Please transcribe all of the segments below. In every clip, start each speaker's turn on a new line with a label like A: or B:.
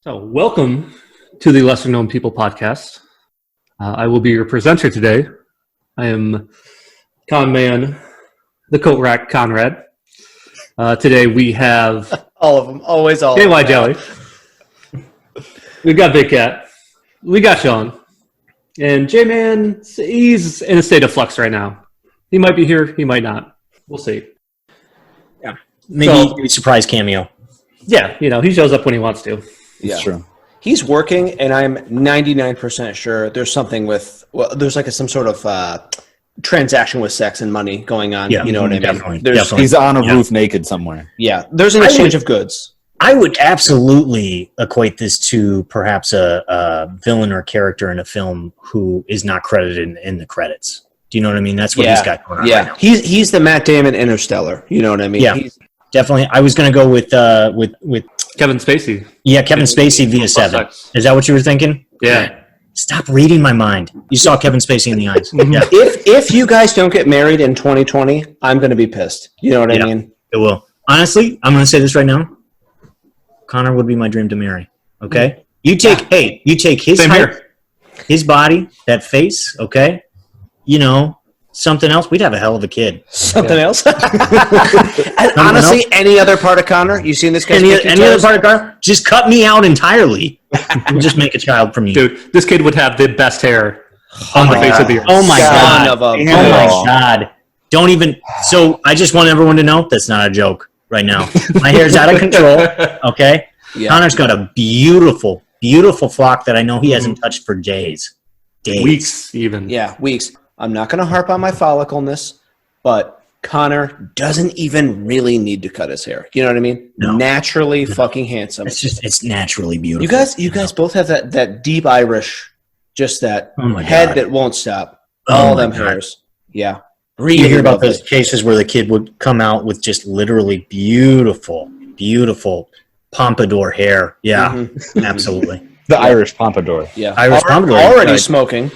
A: So, welcome to the Lesser Known People podcast. I will be your presenter today. I am con man, the coat rack Conrad. Today we have
B: all of them, always all.
A: KY Jelly. We've got Big Cat. We got Sean, and J Man. He's in a state of flux right now. He might be here. He might not. We'll see.
C: Yeah, maybe surprise cameo.
A: Yeah, he shows up when he wants to.
B: Yeah, true. He's working, and I'm 99% sure there's something there's like some sort of transaction with sex and money going on.
C: Yeah,
B: you know what I mean?
C: Definitely.
D: He's on a roof naked somewhere.
B: Yeah, there's an exchange of goods.
C: I would absolutely equate this to perhaps a villain or character in a film who is not credited in the credits. Do you know what I mean? That's what he's got going on.
B: Yeah,
C: right now.
B: He's the Matt Damon Interstellar. You know what I mean?
C: Yeah, definitely. I was going to go with
A: Kevin Spacey.
C: Yeah, Kevin Spacey via 7. Is that what you were thinking?
A: Yeah.
C: Stop reading my mind. You saw Kevin Spacey in the eyes. Yeah.
B: If you guys don't get married in 2020, I'm going to be pissed. You know what I mean?
C: It will. Honestly, I'm going to say this right now. Connor would be my dream to marry. Okay? You take his height, his body, that face, okay? Something else, we'd have a hell of a kid.
B: Something else? Honestly, any other part of Connor? You seen this guy?
C: Any other part of Connor? Just cut me out entirely. And just make a child from you.
A: Dude, this kid would have the best hair on the face of the earth.
C: Oh my God. Oh my God. Don't even. So I just want everyone to know that's not a joke right now. My hair's out of control. Okay? Yeah. Connor's got a beautiful, beautiful flock that I know he hasn't touched for days.
A: Weeks, even.
B: Yeah, weeks. I'm not going to harp on my follicleness, but Connor doesn't even really need to cut his hair. You know what I mean?
C: No.
B: Naturally fucking handsome.
C: It's naturally beautiful.
B: You guys both have that deep Irish, just that head that won't stop. All them hairs. Yeah.
C: Really you hear about those cases where the kid would come out with just literally beautiful, beautiful pompadour hair. Yeah, absolutely.
D: The Irish pompadour.
B: Yeah.
C: Irish pompadour.
B: Already smoking.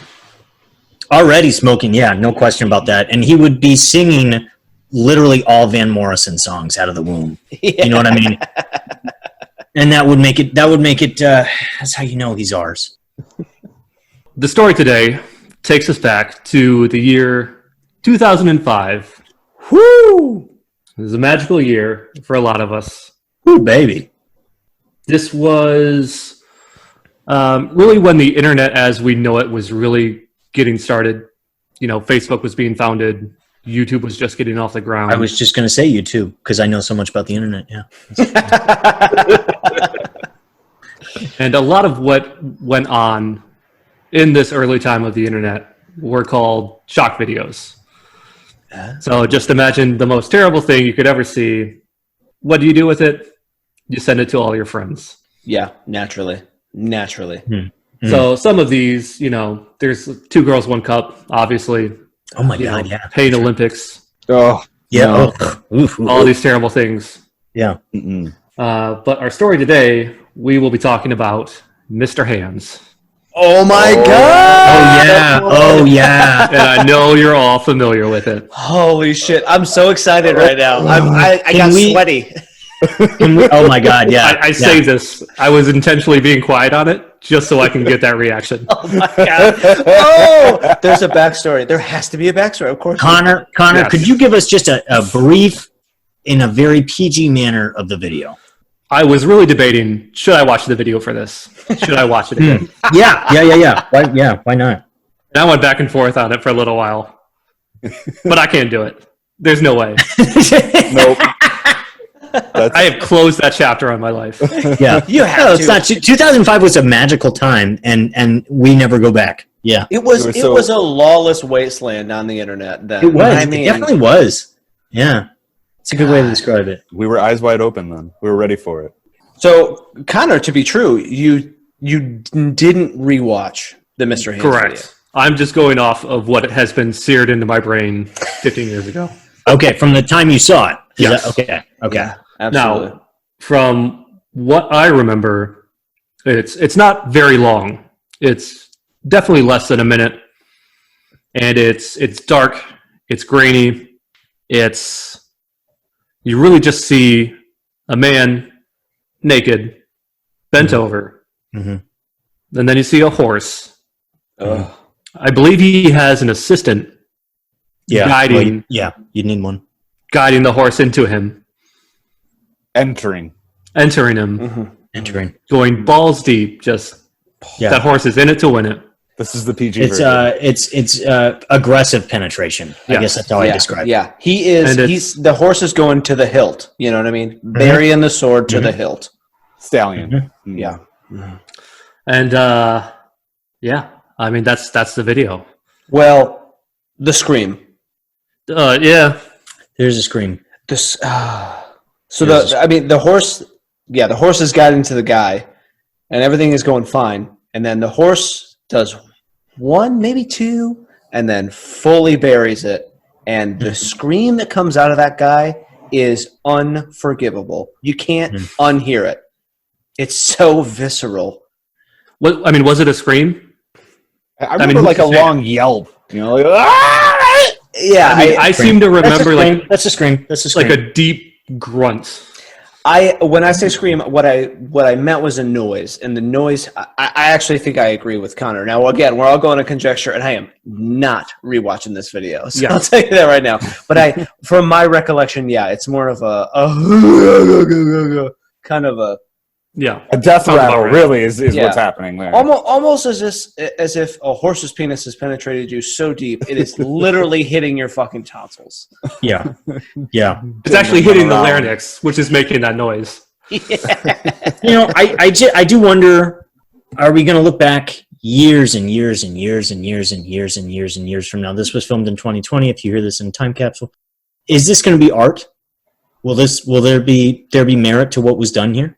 C: Already smoking, yeah, no question about that. And he would be singing literally all Van Morrison songs out of the womb. Yeah. You know what I mean? And that would make it, that's how you know he's ours.
A: The story today takes us back to the year 2005. Woo! It was a magical year for a lot of us.
C: Woo, baby.
A: This was really when the internet as we know it was really getting started. Facebook was being founded. YouTube was just getting off the ground.
C: I was just going to say YouTube because I know so much about the internet. Yeah.
A: And a lot of what went on in this early time of the internet were called shock videos. So just imagine the most terrible thing you could ever see. What do you do with it? You send it to all your friends.
B: Yeah, naturally.
A: So some of these, there's 2 Girls, 1 Cup, obviously.
C: Oh my God, yeah.
A: Pain Olympics.
D: Oh,
C: yeah.
A: No. All these terrible things.
C: Yeah.
A: But our story today, we will be talking about Mr. Hands.
B: Oh my God!
C: Oh yeah.
A: And I know you're all familiar with it.
B: Holy shit! I'm so excited right now. I got sweaty.
C: Oh my God, yeah.
A: I say this. I was intentionally being quiet on it just so I can get that reaction.
B: Oh my God. Oh, there's a backstory. There has to be a backstory, of course.
C: Connor,
A: Yes.
C: Could you give us just a brief, in a very PG manner of the video?
A: I was really debating, should I watch the video for this? Should I watch it again?
C: Yeah. Why not?
A: And I went back and forth on it for a little while. But I can't do it. There's no way.
D: Nope.
A: I have closed that chapter on my life.
C: Yeah.
B: You have to.
C: It's not. 2005 was a magical time, and we never go back. Yeah.
B: It was a lawless wasteland on the internet then.
C: It was. It definitely was. Yeah. It's a good way to describe it.
D: We were eyes wide open then. We were ready for it.
B: So, Connor, to be true, you didn't rewatch the Mr. Hands
A: Correct.
B: video.
A: I'm just going off of what has been seared into my brain 15 years ago.
C: Okay, from the time you saw it.
A: Yes.
C: Okay.
B: Yeah, absolutely.
A: Now, from what I remember, it's not very long. It's definitely less than a minute, and it's dark. It's grainy. You really just see a man naked, bent over, And then you see a horse.
B: Ugh.
A: I believe he has an assistant guiding.
C: Well, you'd need one.
A: Guiding the horse into him.
D: Entering
A: him.
C: Entering.
A: Going balls deep. Just that horse is in it to win it.
D: This is the PG version.
C: It's aggressive penetration. I guess that's how I describe it.
B: Yeah, he's the horse is going to the hilt. You know what I mean? Burying the sword to the hilt.
D: Stallion.
B: Yeah.
A: And I mean that's the video.
B: Well, the scream.
A: Yeah.
C: There's a scream.
B: This. So the horse. Yeah, the horse is guiding to the guy, and everything is going fine. And then the horse does one, maybe two, and then fully buries it. And the scream that comes out of that guy is unforgivable. You can't unhear it. It's so visceral.
A: What I mean, was it a scream?
D: I remember like a long yelp. You know, like,
B: Yeah,
A: I seem to remember
C: that's a scream. That's a scream.
A: like a deep grunt.
B: when I say scream, what I meant was a noise, and the noise. I actually think I agree with Connor. Now, again, we're all going to conjecture, and I am not rewatching this video, so I'll tell you that right now. But from my recollection, it's more of a kind of a
D: a death rattle. Really is what's happening there.
B: Almost as if a horse's penis has penetrated you so deep it is literally hitting your fucking tonsils.
C: Yeah.
A: It's actually hitting the larynx, which is making that noise.
C: You know, I do wonder, are we going to look back years and years and years and years and years and years and years from now? This was filmed in 2020. If you hear this in a time capsule, is this going to be art? Will there be merit to what was done here?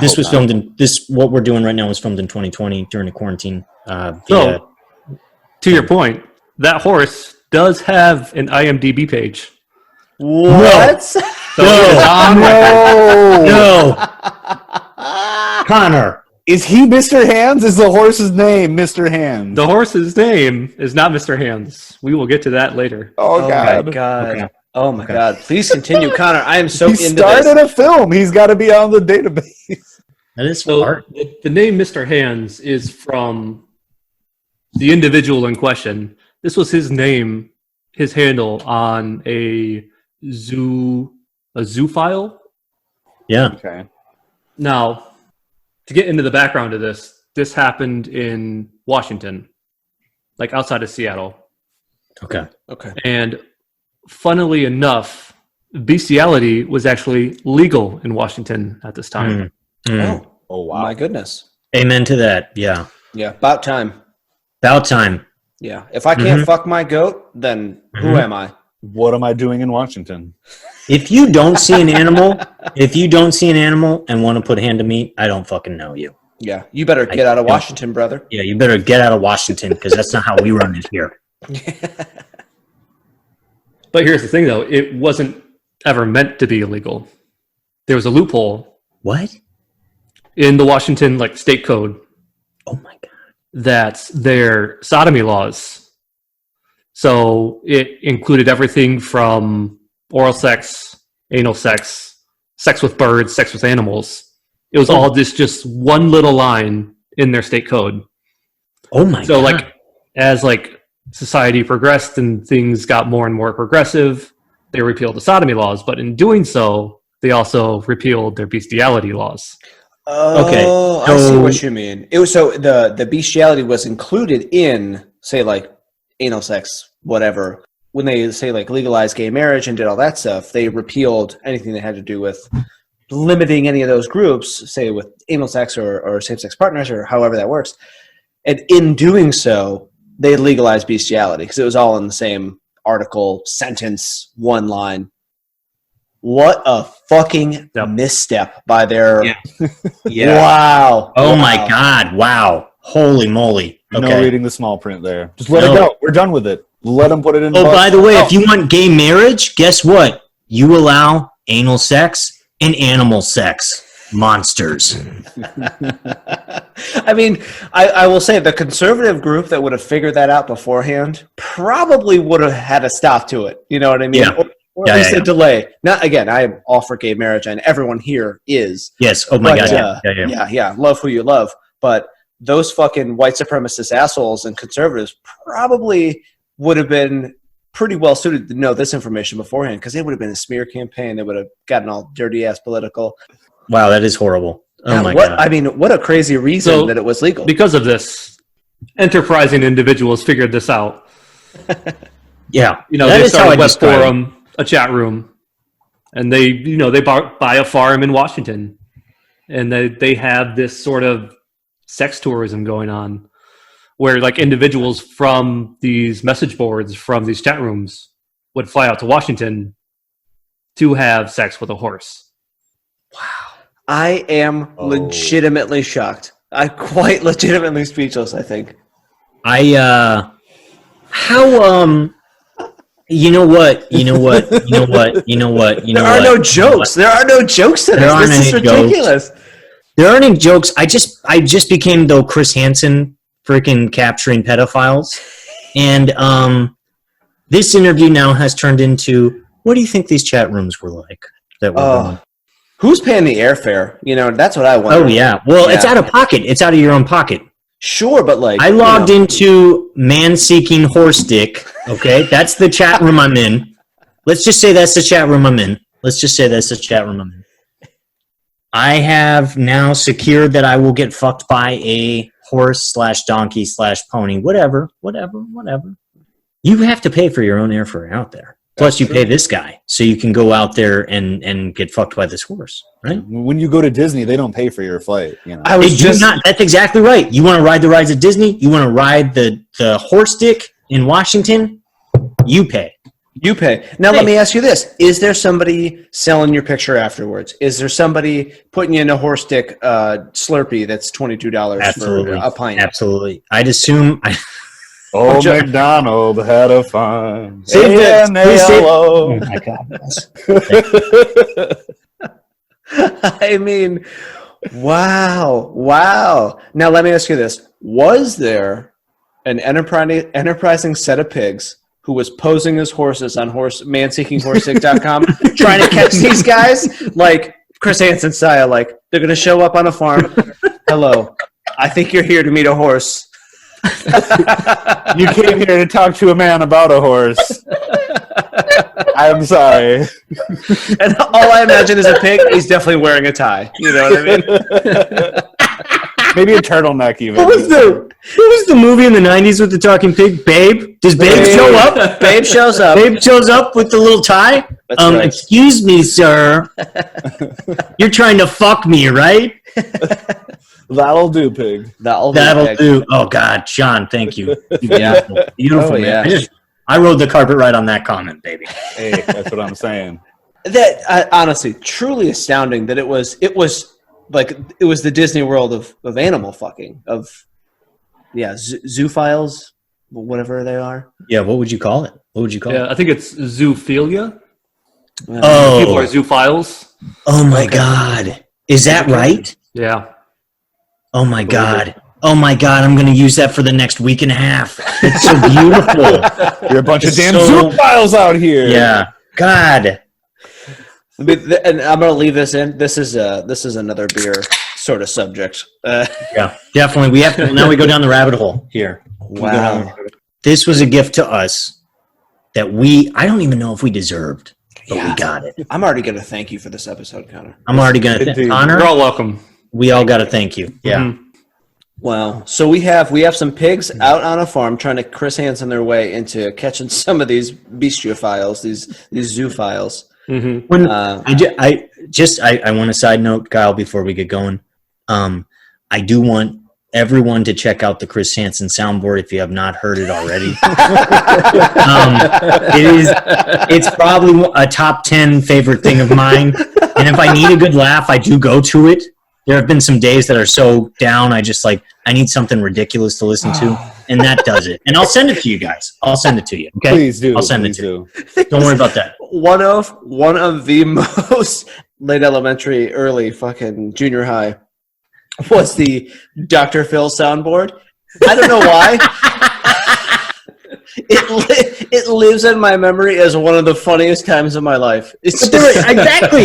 C: This was filmed in what we're doing right now was filmed in 2020 during the quarantine.
A: To your point, that horse does have an IMDb page.
B: What?
A: So
C: No. Connor.
D: Is he Mr. Hands? Is the horse's name Mr. Hands?
A: The horse's name is not Mr. Hands. We will get to that later.
B: Oh my god. Okay. Oh my god. Please continue, Connor. I am so
D: he
B: into this.
D: He started a film. He's got to be on the database.
C: That is
A: art. The name Mr. Hands is from the individual in question. This was his name, his handle on a zoo file.
C: Yeah.
D: Okay.
A: Now, to get into the background of this happened in Washington, like outside of Seattle.
C: Okay.
A: And funnily enough, bestiality was actually legal in Washington at this time.
B: Oh wow. My goodness.
C: Amen to that. Yeah.
B: Yeah. About time. Yeah. If I can't fuck my goat, then who am I?
D: What am I doing in Washington?
C: If you don't see an animal, and want to put hand to meat, I don't fucking know you.
B: Yeah. You better get out of Washington, brother.
C: Yeah, you better get out of Washington because that's not how we run it here.
A: But here's the thing, though. It wasn't ever meant to be illegal. There was a loophole.
C: What?
A: In the Washington state code.
C: Oh my god.
A: That's their sodomy laws. So it included everything from oral sex, anal sex, sex with birds, sex with animals. It was all just one little line in their state code.
C: Oh my god.
A: So as society progressed and things got more and more progressive, they repealed the sodomy laws, but in doing so, they also repealed their bestiality laws.
B: Oh, okay. I see what you mean. It was the bestiality was included in, say, anal sex, whatever. When they say legalized gay marriage and did all that stuff, they repealed anything that had to do with limiting any of those groups, say with anal sex or same-sex partners or however that works. And in doing so, they legalized bestiality because it was all in the same article, sentence, one line. What a fucking misstep by their...
C: Yeah.
B: Wow.
C: Oh my god. Wow. Holy moly. Okay.
D: No reading the small print there. Just let it go. We're done with it. Let them put it in.
C: Oh, by the way, if you want gay marriage, guess what? You allow anal sex and animal sex. Monsters.
B: I mean, I will say the conservative group that would have figured that out beforehand probably would have had a stop to it. You know what I mean?
C: Yeah.
B: Or at least a delay. Not again. I am all for gay marriage, and everyone here is.
C: Yes. Oh my God.
B: Yeah. Love who you love, but those fucking white supremacist assholes and conservatives probably would have been pretty well suited to know this information beforehand, because it would have been a smear campaign. They would have gotten all dirty ass political.
C: Wow, that is horrible. Oh my God.
B: I mean, what a crazy reason that it was legal.
A: Because of this, enterprising individuals figured this out.
C: Yeah,
A: they started a web forum, a chat room, and they buy a farm in Washington, and they have this sort of sex tourism going on, where like individuals from these message boards, from these chat rooms, would fly out to Washington to have sex with a horse.
B: Wow. I am legitimately shocked. I'm quite legitimately speechless, I think.
C: You know what? There
B: are no jokes. There are no jokes in this. This is ridiculous.
C: There aren't any jokes. I just became though Chris Hansen freaking capturing pedophiles, and this interview now has turned into, what do you think these chat rooms were like that were going?
B: Who's paying the airfare? That's what I wonder.
C: Oh yeah. Well, it's out of pocket. It's out of your own pocket.
B: Sure, but like
C: I logged into Man Seeking Horse Dick. Okay, that's the chat room I'm in. Let's just say that's the chat room I'm in. I have now secured that I will get fucked by a horse/donkey/pony, whatever. You have to pay for your own airfare out there. Plus, you pay this guy, so you can go out there and get fucked by this horse, right?
D: When you go to Disney, they don't pay for your flight.
C: That's exactly right. You want to ride the rides at Disney? You want to ride the horse dick in Washington? You pay.
B: Now, let me ask you this. Is there somebody selling your picture afterwards? Is there somebody putting you in a horse dick Slurpee that's $22 for a pint?
C: Absolutely. I'd assume...
D: Old MacDonald had a farm.
C: Oh my God.
B: I mean, wow. Now let me ask you this. Was there an enterprising set of pigs who was posing as horses on manseekinghorsick.com trying to catch these guys? Like Chris Hansen style, like they're going to show up on a farm. Hello, I think you're here to meet a horse.
D: You came here to talk to a man about a horse. I'm sorry.
B: And all I imagine is a pig. He's definitely wearing a tie. You know what I mean?
D: Maybe a turtleneck even.
C: What was the movie in the 90s with the talking pig? Babe? Does Babe show up?
B: Babe shows up.
C: Babe shows up with the little tie?
B: That's right.
C: Excuse me, sir. You're trying to fuck me, right?
D: That'll do, pig.
C: That'll do. Oh, God, Sean, thank you. Beautiful, man.
B: Yeah.
C: I rode the carpet right on that comment, baby.
D: Hey, that's what I'm saying.
B: That honestly, truly astounding that it was the Disney World of animal fucking, of zoophiles, whatever they are.
C: Yeah, what would you call it?
A: I think it's zoophilia.
C: Oh,
A: people are zoophiles.
C: Oh my God, is that right?
A: Yeah.
C: Oh my God. I'm going to use that for the next week and a half. It's so beautiful.
D: You're a bunch of damn zoophiles out here.
C: Yeah. God.
B: And I'm going to leave this in. This is another beer sort of subject.
C: Yeah, definitely. Now we go down the rabbit hole here.
B: Wow.
C: This was a gift to us that I don't even know if we deserved, but we got it.
B: I'm already going to thank you for this episode, Connor.
C: I'm already going to thank Connor.
A: You're all welcome.
C: We all got to thank you. Yeah.
A: Mm-hmm.
B: Wow. So we have some pigs out on a farm trying to Chris Hansen their way into catching some of these beastiophiles, these zoophiles.
A: Mm-hmm.
C: I want a side note, Kyle, before we get going. I do want everyone to check out the Chris Hansen soundboard if you have not heard it already. It's probably a top 10 favorite thing of mine. And if I need a good laugh, I do go to it. There have been some days that are so down, I need something ridiculous to listen to, and that does it. And I'll send it to you guys. I'll send it to you. Okay?
D: Please do.
C: I'll send it to you. Don't worry about that.
B: One of the most late elementary, early fucking junior high was the Dr. Phil soundboard. I don't know why. It lives in my memory as one of the funniest times of my life.
C: Exactly.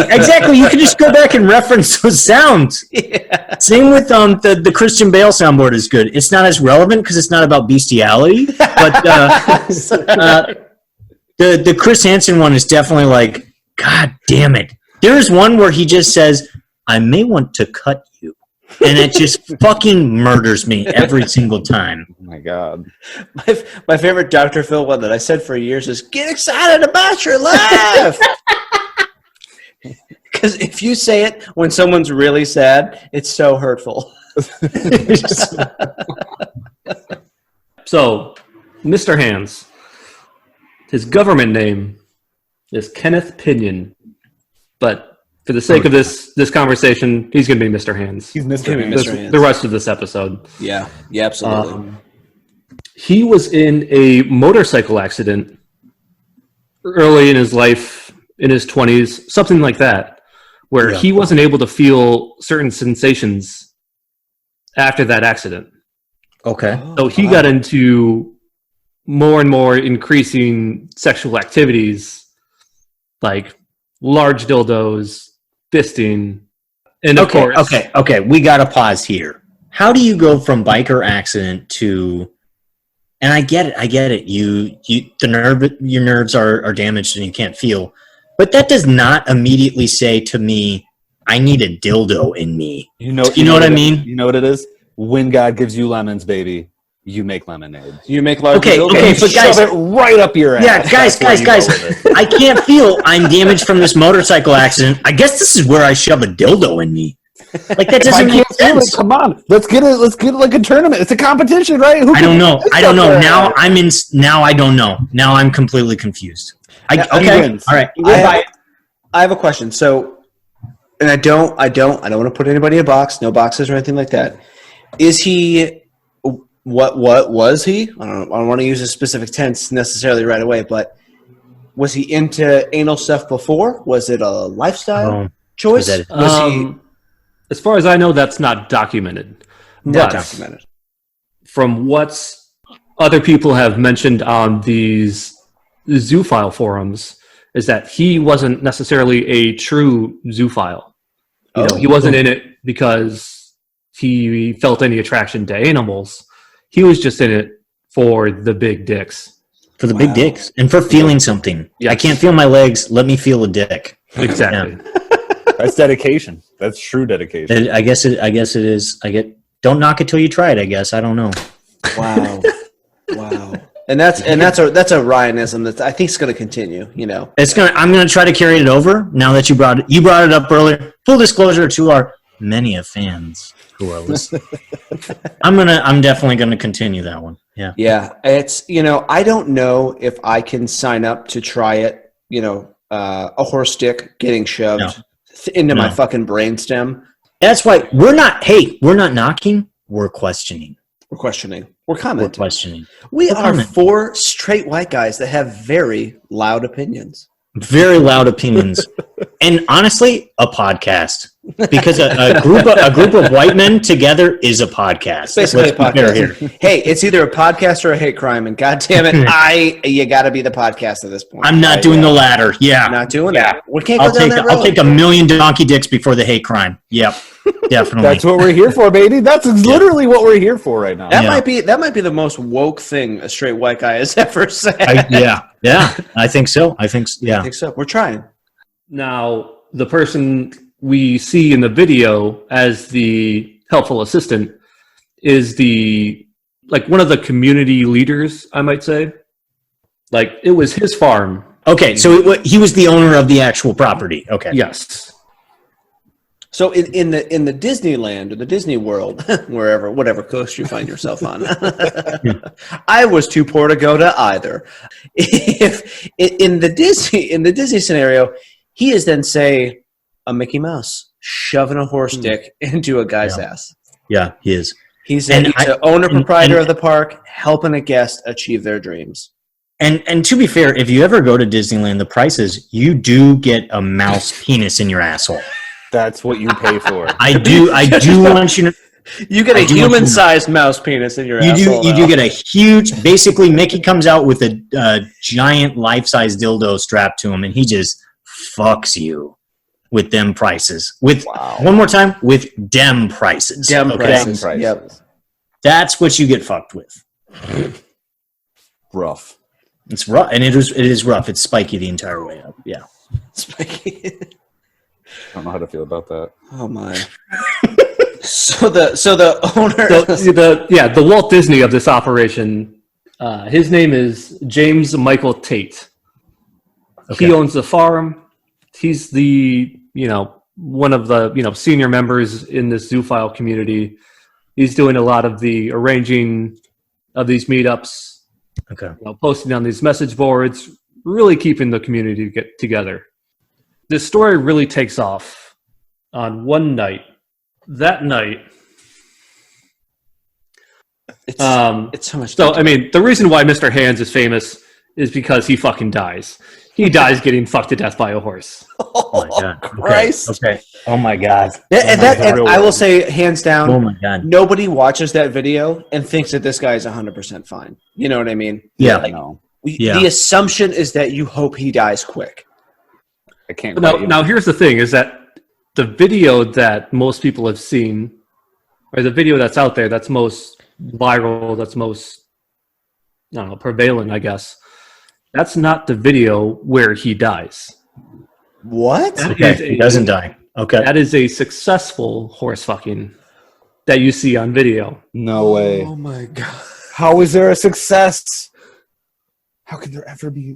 C: You can just go back and reference those sounds.
B: Yeah.
C: Same with the Christian Bale soundboard is good. It's not as relevant because it's not about bestiality, but the Chris Hansen one is definitely like, God damn it. There's one where he just says, I may want to cut you. And it just fucking murders me every single time.
D: Oh my God.
B: My favorite Dr. Phil one that I said for years is, get excited about your life. Because if you say it when someone's really sad, it's so hurtful.
A: So, Mr. Hands, his government name is Kenneth Pinion, but for the sake of this conversation, he's going to be Mr. Hands.
D: He's Mr. Hands.
A: The rest of this episode.
B: Yeah, absolutely.
A: He was in a motorcycle accident early in his life, in his 20s, something like that, where he wasn't able to feel certain sensations after that accident.
C: Okay.
A: So he got into more and more increasing sexual activities, like large dildos, fisting, and of course...
C: Okay, we got to pause here. How do you go from biker accident to... And I get it. Your nerves are damaged and you can't feel. But that does not immediately say to me, I need a dildo in me. You know what I mean?
D: You know what it is? When God gives you lemons, baby, you make lemonade.
B: You make large
C: okay, but guys,
D: shove it right up your ass.
C: Yeah, guys. I can't feel I'm damaged from this motorcycle accident. I guess this is where I shove a dildo in me. Like that doesn't make sense.
D: Come on, let's get it like a tournament. It's a competition, right?
C: I don't know. Now I don't know. Now I'm completely confused. Okay. All right.
B: I have a question. So, and I don't want to put anybody in a box. No boxes or anything like that. Is he? What was he? I don't want to use a specific tense necessarily right away, but was he into anal stuff before? Was it a lifestyle choice? Was he?
A: As far as I know, that's not documented.
B: Not documented.
A: From what other people have mentioned on these zoophile forums, is that he wasn't necessarily a true zoophile. He wasn't in it because he felt any attraction to animals. He was just in it for the big dicks.
C: For the big dicks. And for feeling something. Yes. I can't feel my legs. Let me feel a dick.
A: Exactly.
D: That's dedication. That's true dedication.
C: I guess it is. Don't knock it till you try it, I guess. I don't know.
B: Wow. And that's a Ryanism that I think is going to continue,
C: I'm going to try to carry it over now that you brought it up earlier. Full disclosure to our many fans who are listening. I'm definitely going to continue that one. Yeah.
B: Yeah. It's, I don't know if I can sign up to try it, a horse dick getting shoved into my fucking brainstem.
C: That's why we're not knocking, we're questioning.
B: We're questioning. We're commenting.
C: We're questioning.
B: We are four straight white guys that have very loud opinions.
C: Very loud opinions. And honestly, a podcast. Because a group of white men together is a podcast.
B: Basically a podcast. Here. Hey, it's either a podcast or a hate crime, and God damn it, you got to be the podcast at this point.
C: I'm not doing the latter. Yeah,
B: I'm not doing that. We can't go down that road.
C: I'll take 1 million donkey dicks before the hate crime. Yep, definitely.
D: That's what we're here for, baby. That's literally what we're here for right now.
B: That might be the most woke thing a straight white guy has ever said.
C: Yeah. I think so. I think so.
B: We're trying.
A: Now, the person we see in the video as the helpful assistant is one of the community leaders, I might say. Like, it was his farm.
C: Okay, so he was the owner of the actual property. Okay.
A: Yes.
B: So in the Disneyland or the Disney World, whatever coast you find yourself on, I was too poor to go to either. If in the Disney scenario, he is then say a Mickey Mouse shoving a horse dick into a guy's ass.
C: Yeah, he is.
B: He's the owner proprietor of the park, helping a guest achieve their dreams.
C: And to be fair, if you ever go to Disneyland, the prices, you do get a mouse penis in your asshole.
D: That's what you pay for.
C: I do want you to.
B: You get a human-sized mouse penis in your asshole.
C: You do get a huge. Basically, Mickey comes out with a giant life-size dildo strapped to him, and he just fucks you with them prices. One more time, with dem prices.
B: Dem prices. Yep.
C: That's what you get fucked with.
D: Rough.
C: It's rough, and it is rough. It's spiky the entire way up. Yeah.
B: Spiky.
D: I don't know how to feel about that.
B: Oh my. So the owner,
A: the Walt Disney of this operation, his name is James Michael Tate. Okay. He owns the farm. He's the one of the senior members in this zoophile community. He's doing a lot of the arranging of these meetups.
C: Okay.
A: Posting on these message boards, really keeping the community together. This story really takes off on one night. That night,
B: it's so much.
A: So, the reason why Mr. Hands is famous is because he fucking dies. He dies getting fucked to death by a horse.
C: Oh my God!
B: Christ!
C: Okay. Oh my God!
B: And I will say, hands down.
C: Oh my God!
B: Nobody watches that video and thinks that this guy is 100% fine. You know what I mean?
C: Yeah.
B: The assumption is that you hope he dies quick.
D: I can't.
A: Now, here's the thing: is that the video that most people have seen, or the video that's out there that's most viral, that's most prevalent, I guess. That's not the video where he dies.
B: What?
C: He doesn't die. Okay.
A: That is a successful horse fucking that you see on video.
D: No way.
B: Oh my God.
D: How is there a success? How can there ever be?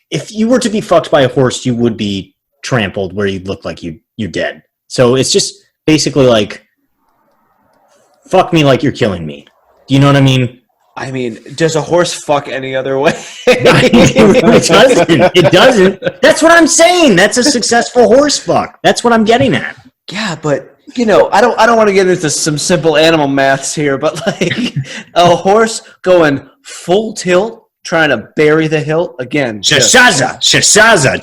C: If you were to be fucked by a horse, you would be trampled where you'd look like you're dead. So it's just basically like, fuck me like you're killing me. Do you know what I mean?
B: Does a horse fuck any other way?
C: It doesn't. That's what I'm saying. That's a successful horse fuck. That's what I'm getting at.
B: Yeah, but I don't want to get into some simple animal maths here, but like a horse going full tilt, trying to bury the hilt again.
C: Shazaza,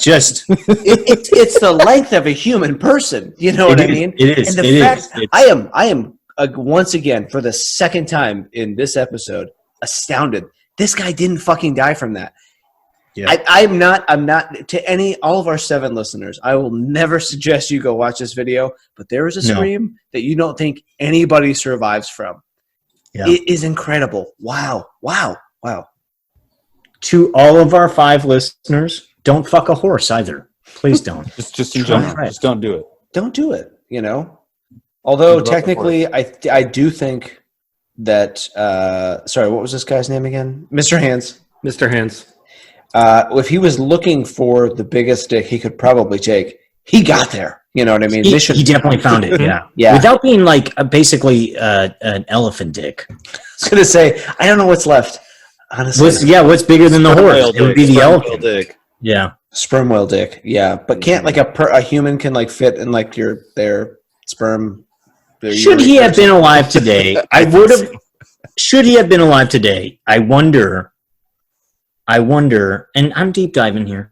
C: just.
B: It's the length of a human person. You know what I mean?
C: It is.
B: And the fact I am once again for the second time in this episode astounded. This guy didn't fucking die from that. Yeah. I'm not to all of our 7 listeners. I will never suggest you go watch this video, but there is a scream that you don't think anybody survives from. Yeah. It is incredible. Wow.
C: To all of our 5 listeners, don't fuck a horse either. Please don't.
D: just in general. Just don't do it.
B: Don't do it. Although technically, I do think that. Sorry, what was this guy's name again? Mr. Hands.
A: Mr. Hands.
B: If he was looking for the biggest dick he could probably take, he got there. You know what I mean?
C: He definitely found it. Yeah. Without being like basically an elephant dick.
B: I was gonna say I don't know what's left. Honestly,
C: what's bigger than the horse? It would be the elephant
D: dick.
C: Yeah,
B: sperm whale dick. Yeah, but can't like a human can like fit in like their sperm.
C: Should he have been alive today? I would have. Should he have been alive today? I wonder. And I'm deep diving here.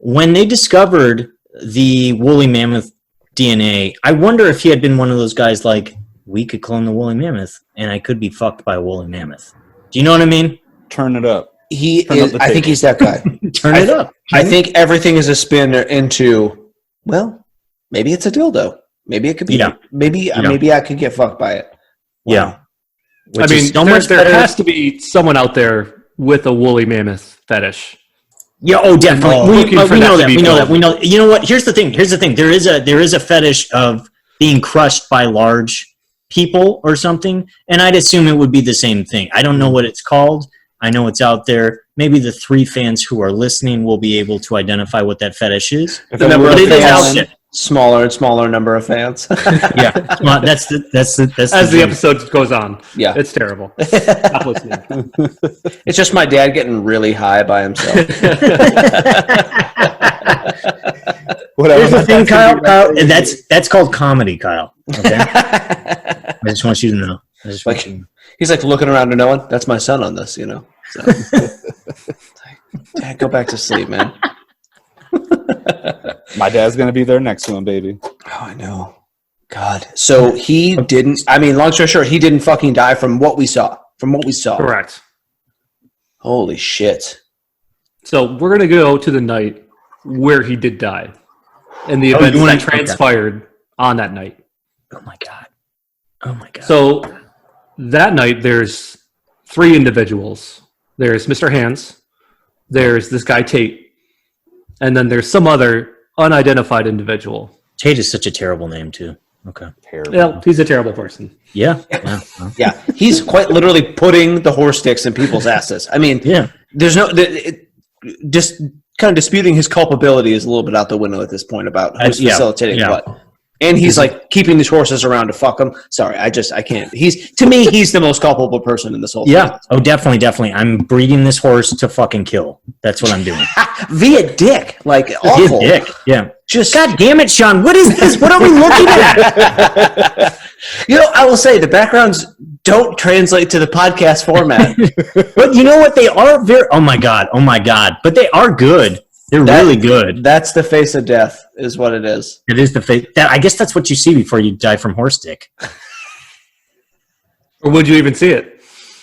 C: When they discovered the woolly mammoth DNA, I wonder if he had been one of those guys like, we could clone the woolly mammoth, and I could be fucked by a woolly mammoth. Do you know what I mean?
D: Turn it up.
B: I think he's that guy.
C: Turn it up.
B: I think everything is a spin into, well, maybe it's a dildo. Maybe it could be. Yeah. Maybe I could get fucked by it.
C: Wow.
A: Yeah. There has to be someone out there with a woolly mammoth fetish.
C: Yeah. Oh, definitely. We know that. You know what? Here's the thing. There is a fetish of being crushed by large people or something, and I'd assume it would be the same thing. I don't know what it's called. I know it's out there. Maybe the 3 fans who are listening will be able to identify what that fetish is.
B: But it is out there. Smaller and smaller number of fans.
C: Yeah, that's
A: as the episode goes on. Yeah, it's terrible. Stop listening.
B: It's just my dad getting really high by himself.
C: Here's the thing, Kyle, and that's called comedy, Kyle. Okay, I just want you to know.
B: He's like looking around to no one. That's my son on this, So. Dad, go back to sleep, man.
D: My dad's gonna be there next to him, baby.
B: Oh, I know. God. So he didn't. I mean, long story short, he didn't fucking die from what we saw.
A: Correct.
B: Holy shit.
A: So we're going to go to the night where he did die and the events that transpired on that night.
C: Oh my God.
A: So that night, there's 3 individuals. There's Mr. Hands, there's this guy Tate, and then there's some other unidentified individual.
C: Tate is such a terrible name, too. Okay.
D: Terrible.
A: Yeah, he's a terrible person.
C: Yeah.
B: Yeah, he's quite literally putting the horse sticks in people's asses. I mean, there's no... just kind of disputing his culpability is a little bit out the window at this point about who's facilitating what. And he's like keeping these horses around to fuck them. Sorry, I can't. To me, he's the most culpable person in this whole thing.
C: Yeah. Oh, definitely. I'm breeding this horse to fucking kill. That's what I'm doing.
B: Via dick. Like, awful.
C: Via dick. Yeah. Just God damn it, Sean. What is this? What are we looking at?
B: I will say the backgrounds don't translate to the podcast format.
C: But you know what? They are oh my God. But they are good. They're really good.
B: That's the face of death, is what it is.
C: It is the face. I guess that's what you see before you die from horse dick.
A: Or would you even see it?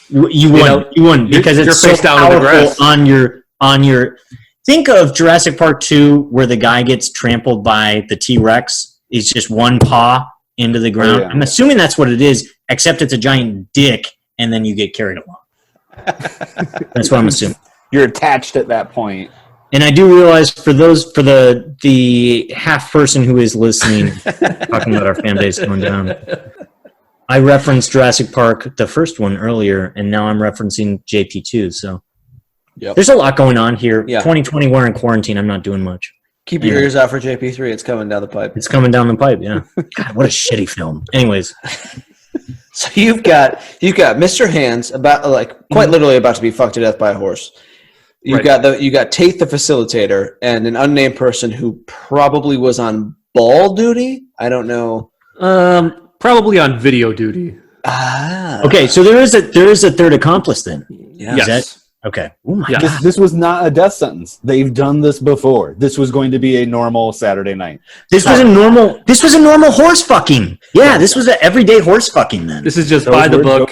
C: You wouldn't because it's so powerful on your. Think of Jurassic Park 2, where the guy gets trampled by the T-Rex. It's just one paw into the ground. I'm assuming that's what it is, except it's a giant dick, and then you get carried along. That's what I'm assuming.
D: You're attached at that point.
C: And I do realize for the half person who is listening, talking about our fan base going down, I referenced Jurassic Park, the first one, earlier, and now I'm referencing JP2. So there's a lot going on here. Yeah. 2020, we're in quarantine. I'm not doing much.
B: Keep your ears out for JP3. It's coming down the pipe.
C: It's coming down the pipe. Yeah. God, what a shitty film. Anyways.
B: So you've got Mr. Hands quite literally about to be fucked to death by a horse. You got Tate the facilitator and an unnamed person who probably was on ball duty. I don't know.
A: Probably on video duty.
C: Okay, so there is a third accomplice then.
B: Yeah.
A: Yes.
C: Okay. Oh my God.
D: This was not a death sentence. They've done this before. This was going to be a normal Saturday night.
C: This was a normal horse fucking. Yeah, this was an everyday horse fucking then.
A: This is just by the book.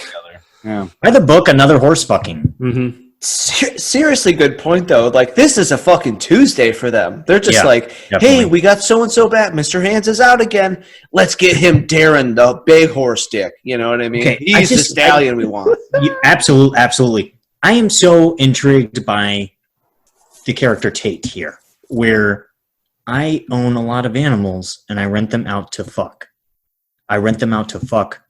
C: Yeah. By the book, another horse fucking.
A: Mm-hmm.
B: Seriously, good point though. Like, this is a fucking Tuesday for them. They're just hey, we got so and so back. Mr. Hands is out again. Let's get him Darren, the big horse dick. You know what I mean? Okay, he's the stallion we want.
C: Absolutely. I am so intrigued by the character Tate here, where I own a lot of animals and I rent them out to fuck. I rent them out to fuck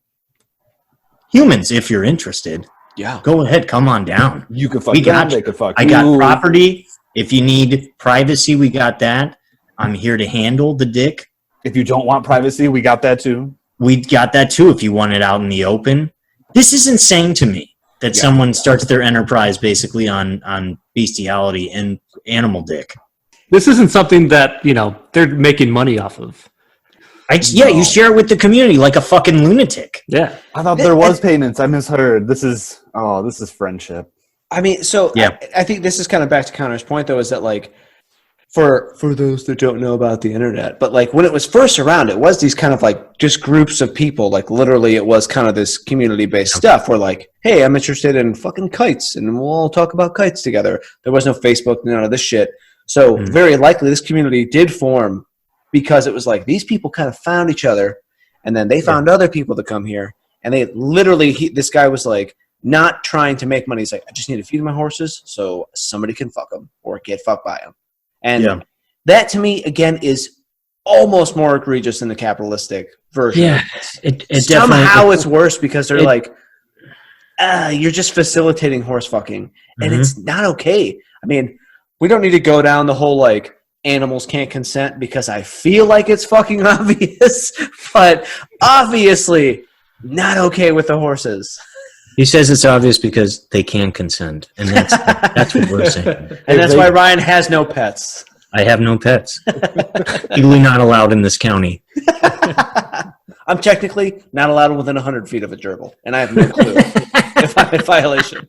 C: humans if you're interested.
B: Yeah.
C: Go ahead, come on down.
D: You can fuck them, they can fuck you.
C: I got property. If you need privacy, we got that. I'm here to handle the dick.
D: If you don't want privacy, we got that too.
C: We got that too if you want it out in the open. This is insane to me that someone starts their enterprise basically on bestiality and animal dick.
A: This isn't something that, they're making money off of.
C: You share it with the community like a fucking lunatic.
A: Yeah.
D: I thought there was payments. I misheard. This is friendship.
B: I mean, so I think this is kind of back to Connor's point, though, is that, like, for those that don't know about the internet, but, like, when it was first around, it was these kind of, like, just groups of people. Like, literally, it was kind of this community-based stuff where, like, hey, I'm interested in fucking kites, and we'll all talk about kites together. There was no Facebook, none of this shit. So, very likely, this community did form because it was like these people kind of found each other, and then they found other people to come here, and they literally, this guy was like, not trying to make money. He's like, I just need to feed my horses so somebody can fuck them or get fucked by them. And that, to me, again, is almost more egregious than the capitalistic version.
C: Yeah, it
B: somehow it's worse because they're like, you're just facilitating horse fucking, and it's not okay. I mean, we don't need to go down the whole, like, animals can't consent because I feel like it's fucking obvious, but obviously not okay with the horses.
C: He says it's obvious because they can consent, and that's what we're saying.
B: And that's why Ryan has no pets.
C: I have no pets. Legally not allowed in this county.
B: I'm technically not allowed within 100 feet of a gerbil, and I have no clue if I'm in violation.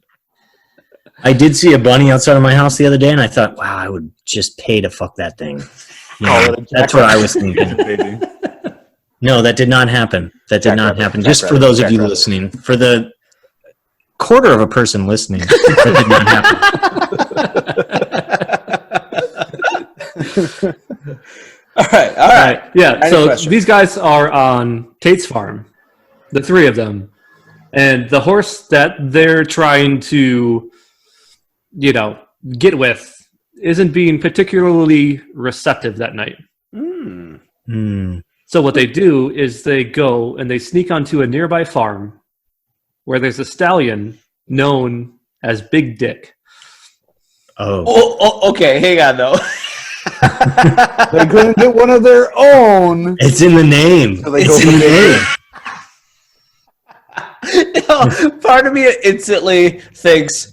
C: I did see a bunny outside of my house the other day, and I thought, wow, I would just pay to fuck that thing. Yeah, that's what I was thinking. No, that did not happen. That did not happen. Just for those of you listening, for the quarter of a person listening, that did not
B: happen. All right.
A: Yeah, so these guys are on Tate's farm, the three of them. And the horse that they're trying to, get with isn't being particularly receptive that night. So what they do is they go and they sneak onto a nearby farm where there's a stallion known as Big Dick.
B: Oh, okay. Hang on, though.
D: They couldn't get one of their own.
C: It's in the name.
D: So it's in the
B: No,
D: name.
B: part of me instantly thinks,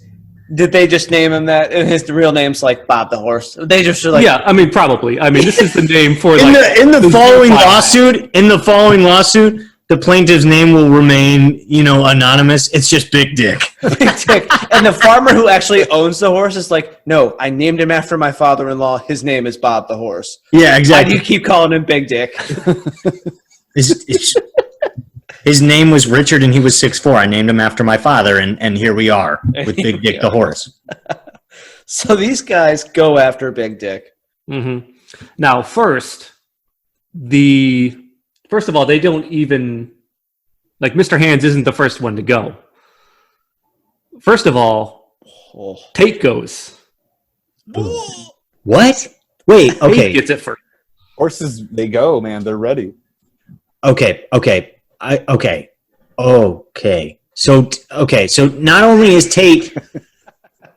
B: did they just name him that? And his real name's like Bob the Horse. They just are like,
A: yeah. I mean, probably. I mean, this is the name for
C: in the following lawsuit. In the following lawsuit, the plaintiff's name will remain, anonymous. It's just Big Dick.
B: Big Dick. And the farmer who actually owns the horse is like, no, I named him after my father-in-law. His name is Bob the Horse.
C: Yeah, exactly.
B: Why do you keep calling him Big Dick?
C: His name was Richard, and he was 6'4". I named him after my father, and here we are with Big Dick the horse.
B: So these guys go after Big Dick.
A: Mm-hmm. Now, first of all, they don't even Mr. Hands isn't the first one to go. First of all, Tate goes.
C: What? Wait. Okay.
A: Tate gets it first.
D: Horses, they go, man. They're ready.
C: Okay. So not only is Tate,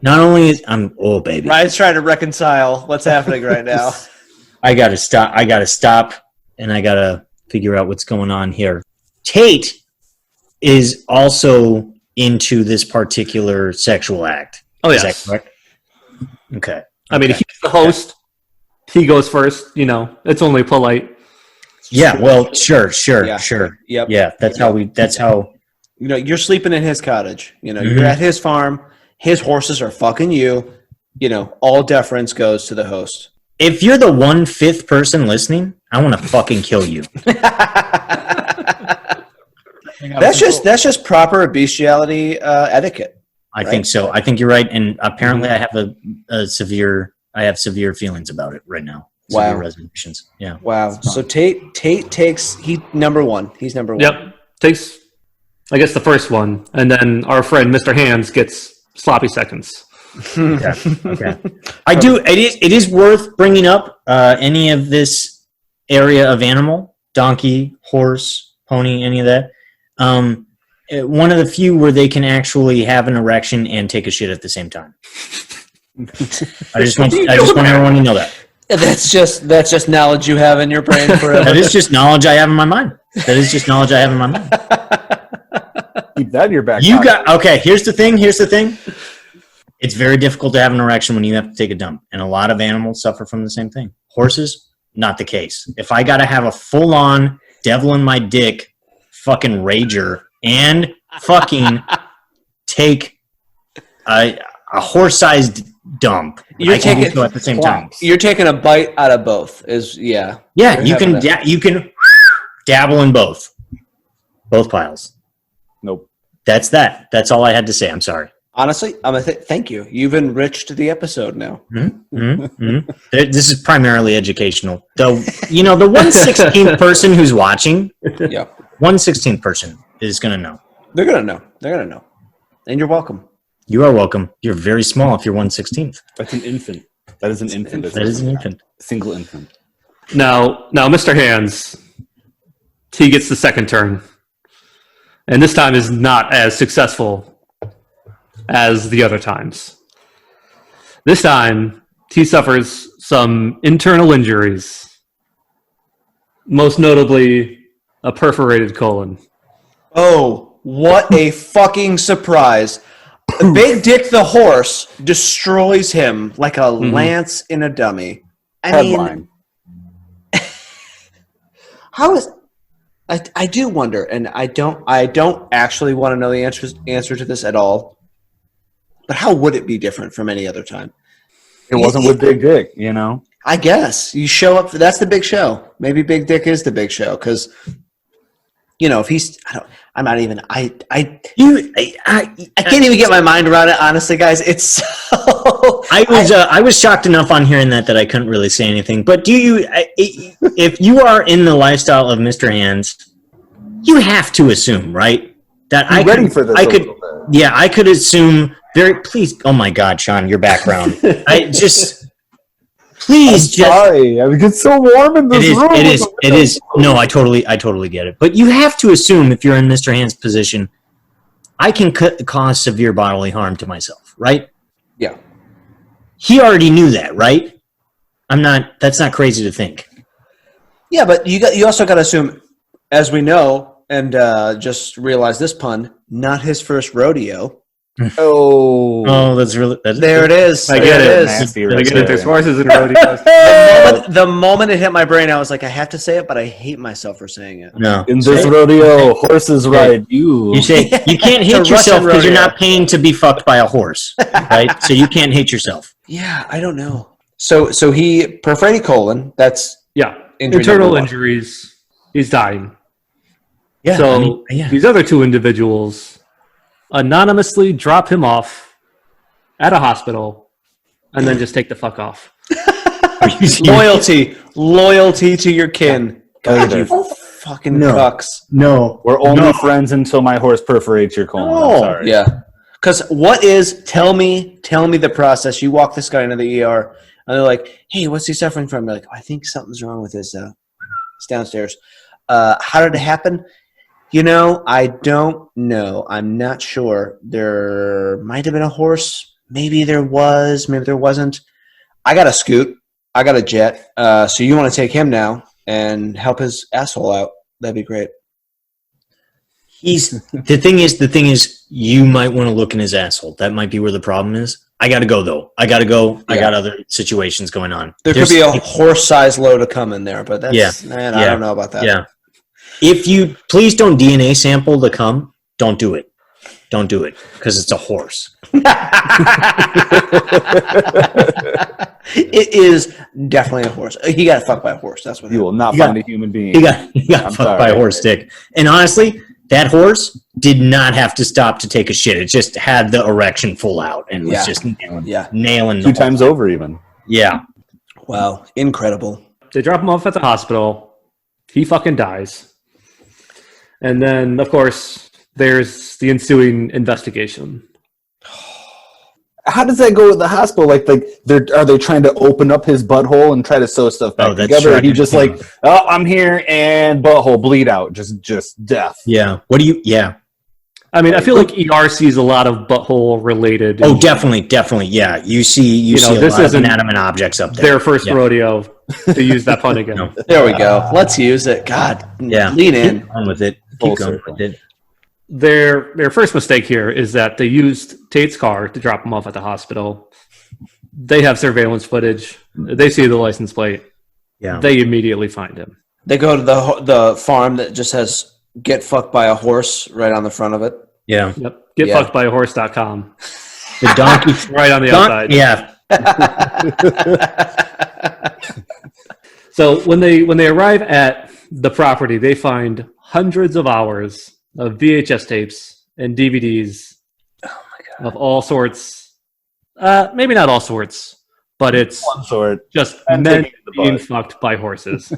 C: baby.
B: Ryan's trying to reconcile what's happening right now.
C: I gotta stop, and I gotta figure out what's going on here. Tate is also into this particular sexual act.
A: Oh,
C: is
A: yes.
C: that correct? Okay.
A: I mean, he's the host. He goes first. It's only polite.
C: Yeah, well, sure.
B: Yep.
C: Yeah, that's how
B: you're sleeping in his cottage. You're at his farm. His horses are fucking you. All deference goes to the host.
C: If you're the 1/5 person listening, I want to fucking kill you.
B: That's just proper bestiality etiquette.
C: I think so. I think you're right, and apparently I have severe feelings about it right now.
B: Wow.
C: Severe resolutions. Yeah.
B: Wow. So Tate takes number one. He's number one.
A: Yep. Takes, I guess, the first one, and then our friend Mr. Hands gets sloppy seconds.
C: Okay. I do. It is worth bringing up any of this area of animal, donkey, horse, pony, any of that. One of the few where they can actually have an erection and take a shit at the same time. I just want everyone to know that.
B: That's just knowledge you have in your brain forever.
C: That is just knowledge I have in my mind.
D: Keep that in your back.
C: Okay. Here's the thing. It's very difficult to have an erection when you have to take a dump, and a lot of animals suffer from the same thing. Horses, not the case. If I got to have a full-on devil in my dick fucking rager and fucking take a horse-sized dump, I can do so at the same time.
B: You're taking a bite out of both. Yeah,
C: you can dabble in both piles.
D: Nope.
C: That's that. That's all I had to say. I'm sorry.
B: Honestly, thank you. You've enriched the episode now.
C: This is primarily educational. The 1/16th person who's watching, 1/16th person is going to know.
B: They're going to know. And you're welcome.
C: You are welcome. You're very small if you're 1/16th.
D: That's an infant. That is an infant.
C: That is an infant.
D: Single infant.
A: Now, Mr. Hands, he gets the second turn. And this time is not as successful as the other times. This time, he suffers some internal injuries, most notably a perforated colon.
B: Oh, what a fucking surprise. Big Dick the horse destroys him like a lance in a dummy.
D: Headline.
B: How is... I do wonder, and I don't actually want to know the answer to this at all. But how would it be different from any other time?
D: It wasn't with Big Dick,
B: I guess you show up. That's the big show. Maybe Big Dick is the big show because, if he's, I'm not even. I can't even get my mind around it. Honestly, guys, it's so.
C: I was shocked enough on hearing that I couldn't really say anything. But if you are in the lifestyle of Mr. Hands, you have to assume, right? That
D: I'm ready for this.
C: I could assume. Please. Oh my God, Sean, your background.
D: Sorry, I get so warm in this room.
C: It is. No, I totally get it. But you have to assume if you're in Mr. Hand's position, I can cause severe bodily harm to myself, right?
B: Yeah.
C: He already knew that, right? That's not crazy to think.
B: Yeah, but you also got to assume, as we know, and just realize this pun, not his first rodeo.
C: That's really
B: there. It is.
A: I get it. There's horses and rodeos.
B: The moment it hit my brain, I was like, I have to say it, but I hate myself for saying it.
C: No,
D: in this rodeo, horses ride you.
C: You say you can't hate yourself because you're not paying to be fucked by a horse, right? So you can't hate yourself.
B: Yeah, I don't know. So he perforated colon. That's
A: internal injuries. He's dying.
C: Yeah.
A: So these other two individuals anonymously drop him off at a hospital and then just take the fuck off.
B: Loyalty to your kin. God, you fucking cucks.
C: No,
D: we're only friends until my horse perforates your colon.
B: Oh, sorry. Yeah. Because tell me the process. You walk this guy into the ER and they're like, hey, what's he suffering from? You're like, I think something's wrong with his, it's downstairs. How did it happen? I don't know. I'm not sure. There might have been a horse. Maybe there was. Maybe there wasn't. I got a scoot. I got a jet. So you want to take him now and help his asshole out? That'd be great.
C: The thing is, you might want to look in his asshole. That might be where the problem is. I got to go, though. I got other situations going on.
B: There's could be a horse-sized load of cum in there, but that's, I don't know about that.
C: Yeah. If you please don't DNA sample the cum, don't do it. Don't do it because it's a horse.
B: It is definitely a horse. He got fucked by a horse. That's what
D: you will not find a human being.
C: He got fucked by a horse dick. And honestly, that horse did not have to stop to take a shit. It just had the erection full out and was just nailing
D: 2 times over even.
C: Yeah.
B: Wow. Incredible.
A: They drop him off at the hospital. He fucking dies. And then, of course, there's the ensuing investigation.
D: How does that go with the hospital? Are they trying to open up his butthole and try to sew stuff back together? Or he just I'm here and butthole bleed out, just death.
C: Yeah.
A: I mean, I feel like ER sees a lot of butthole related.
C: Oh, definitely. Yeah, you see a lot of inanimate objects up there.
A: Their first rodeo to use that pun again.
C: No.
B: There we go. Let's use it. God, lean in.
C: Keep going with it. Keep going with it.
A: Their first mistake here is that they used Tate's car to drop him off at the hospital. They have surveillance footage. They see the license plate.
C: Yeah.
A: They immediately find him.
B: They go to the farm that just has "get fucked by a horse" right on the front of it.
C: Yeah.
A: Yep. Getfuckedbyahorse.com.
C: The donkey
A: right on the outside.
C: Yeah.
A: So when they arrive at the property, they find hundreds of hours of VHS tapes and DVDs of all sorts. Maybe not all sorts, but it's
D: one sort.
A: Just men being fucked by horses.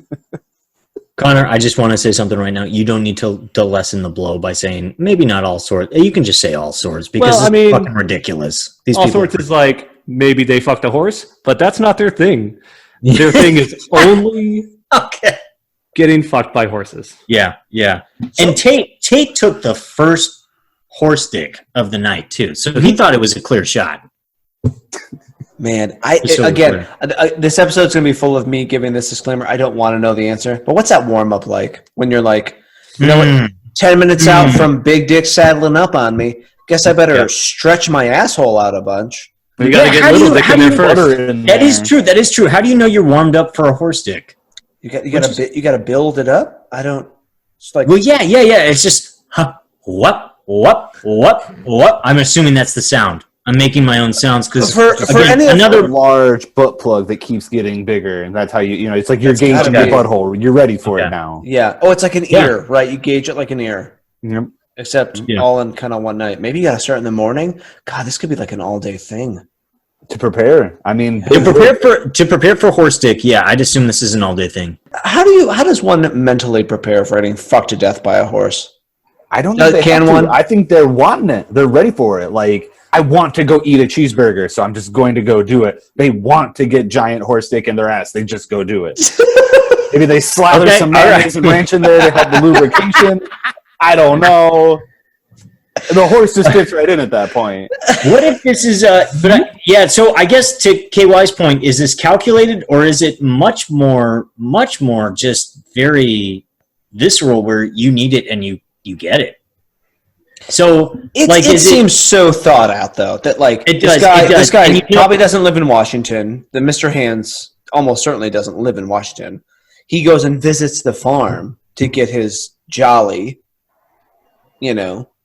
C: Connor, I just want to say something right now. You don't need to lessen the blow by saying maybe not all sorts. You can just say all sorts because it's fucking ridiculous.
A: These all sorts is like maybe they fucked a horse, but that's not their thing. Their thing is only getting fucked by horses.
C: Yeah. And Tate took the first horse dick of the night too, so he thought it was a clear shot.
B: Man, this episode's going to be full of me giving this disclaimer. I don't want to know the answer. But what's that warm-up like when you're like, 10 minutes out from Big Dick saddling up on me, guess I better stretch my asshole out a bunch.
A: You got to get little dick in there first.
C: That is true. How do you know you're warmed up for a horse dick?
B: You got to build it up? I don't... It's like...
C: Well, yeah. It's just... What? I'm assuming that's the sound. I'm making my own sounds because
B: for any
D: another large butt plug that keeps getting bigger, and that's how it's like you're gauging your butthole. You're ready for it now.
B: Yeah. Oh, it's like an ear, right? You gauge it like an ear.
D: Yep.
B: Except all in kind of one night. Maybe you got to start in the morning. God, this could be like an all-day thing.
D: To prepare. I mean,
C: to prepare for horse dick. Yeah, I'd assume this is an all-day thing.
B: How does one mentally prepare for getting fucked to death by a horse?
D: I don't know. I think they're wanting it. They're ready for it. Like, I want to go eat a cheeseburger, so I'm just going to go do it. They want to get giant horse dick in their ass. They just go do it. Maybe they slather some mayonnaise and ranch in there to help the lubrication. I don't know. The horse just fits right in at that point.
C: What if this is so I guess to KY's point, is this calculated or is it much more just very visceral where you need it and you get it? So
B: it seems so thought out though that this guy probably doesn't live in Washington. The Mr. Hands almost certainly doesn't live in Washington. He goes and visits the farm to get his jolly,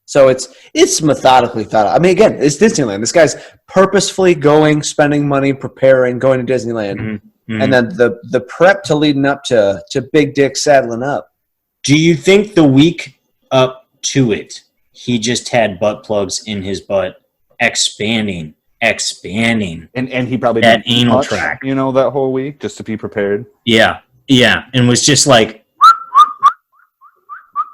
B: So it's methodically thought out. I mean, again, it's Disneyland. This guy's purposefully going, spending money, preparing, going to Disneyland, and then the prep to leading up to Big Dick saddling up.
C: Do you think the week up to it, he just had butt plugs in his butt, expanding,
D: and he probably
C: that anal tract,
D: that whole week just to be prepared.
C: Yeah, and was just like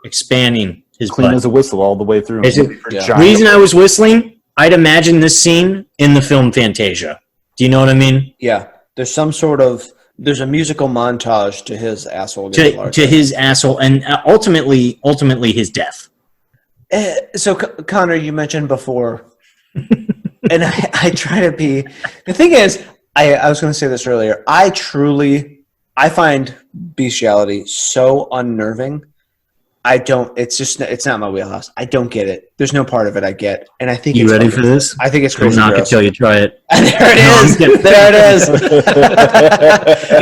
C: expanding his
D: clean
C: butt.
D: As a whistle all the way through.
C: Reason I was whistling, I'd imagine this scene in the film Fantasia. Do you know what I mean?
B: Yeah, there's a musical montage to his asshole
C: to his asshole, and ultimately his death.
B: So, Connor, you mentioned before, and I try to be. The thing is, I was going to say this earlier. I find bestiality so unnerving. It's not my wheelhouse. I don't get it. There's no part of it I get, and I think.
C: You ready for this?
B: I think it's crazy.
C: I'm not until you try it.
B: There it is.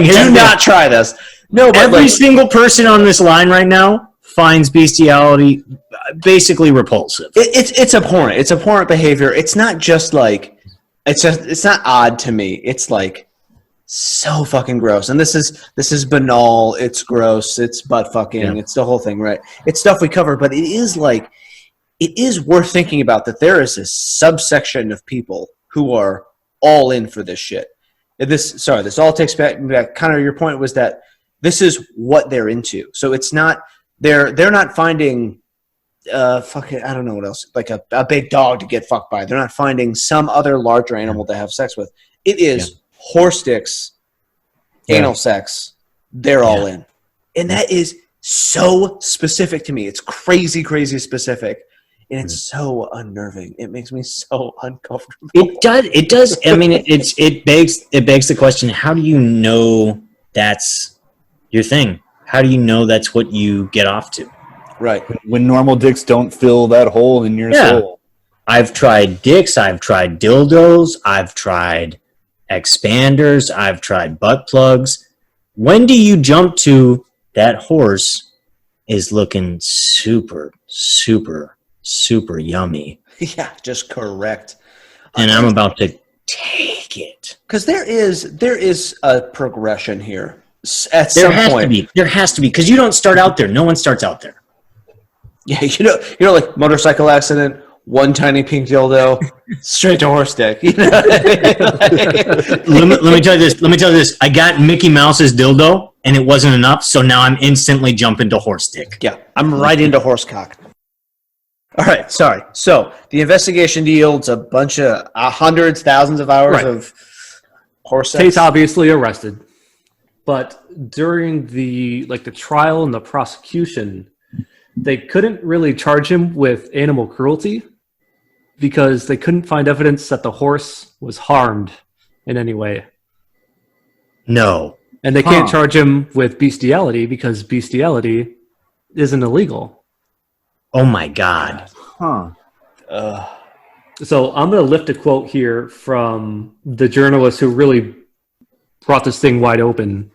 B: Do not try this. No, but
C: every single person on this line right now finds bestiality basically repulsive.
B: It's abhorrent. It's abhorrent behavior. It's not just like it's not odd to me. It's like so fucking gross. And this is banal. It's gross. It's butt fucking. Yeah. It's the whole thing, right? It's stuff we cover, but it is worth thinking about that there is a subsection of people who are all in for this shit. This all takes back kind of your point was that this is what they're into. So it's not they're not finding I don't know what else, like a big dog to get fucked by. They're not finding some other larger animal to have sex with. It is horse dicks, anal sex. They're all in. And that is so specific to me. It's crazy, crazy specific. And it's so unnerving. It makes me so uncomfortable.
C: It does. I mean, it begs the question, how do you know that's your thing? How do you know that's what you get off to?
B: Right.
D: When normal dicks don't fill that hole in your soul.
C: I've tried dicks. I've tried dildos. I've tried expanders. I've tried butt plugs. When do you jump to that horse is looking super, super, super yummy?
B: Yeah, just correct.
C: And I'm about to take it.
B: Because there is a progression here. At some point.
C: There has to be. Because you don't start out there. No one starts out there.
B: Yeah, like motorcycle accident, one tiny pink dildo, straight to horse dick. You know what I mean?
C: let me tell you this. I got Mickey Mouse's dildo, and it wasn't enough, so now I'm instantly jumping to horse dick.
B: Yeah, I'm right into horse cock. All right, sorry. So the investigation yields a bunch of hundreds, thousands of hours of horse sex.
A: Tate's obviously arrested, but during the trial and the prosecution, they couldn't really charge him with animal cruelty because they couldn't find evidence that the horse was harmed in any way.
C: No.
A: And they can't charge him with bestiality because bestiality isn't illegal.
C: Oh my God.
D: Huh.
A: So I'm going to lift a quote here from the journalist who really brought this thing wide open.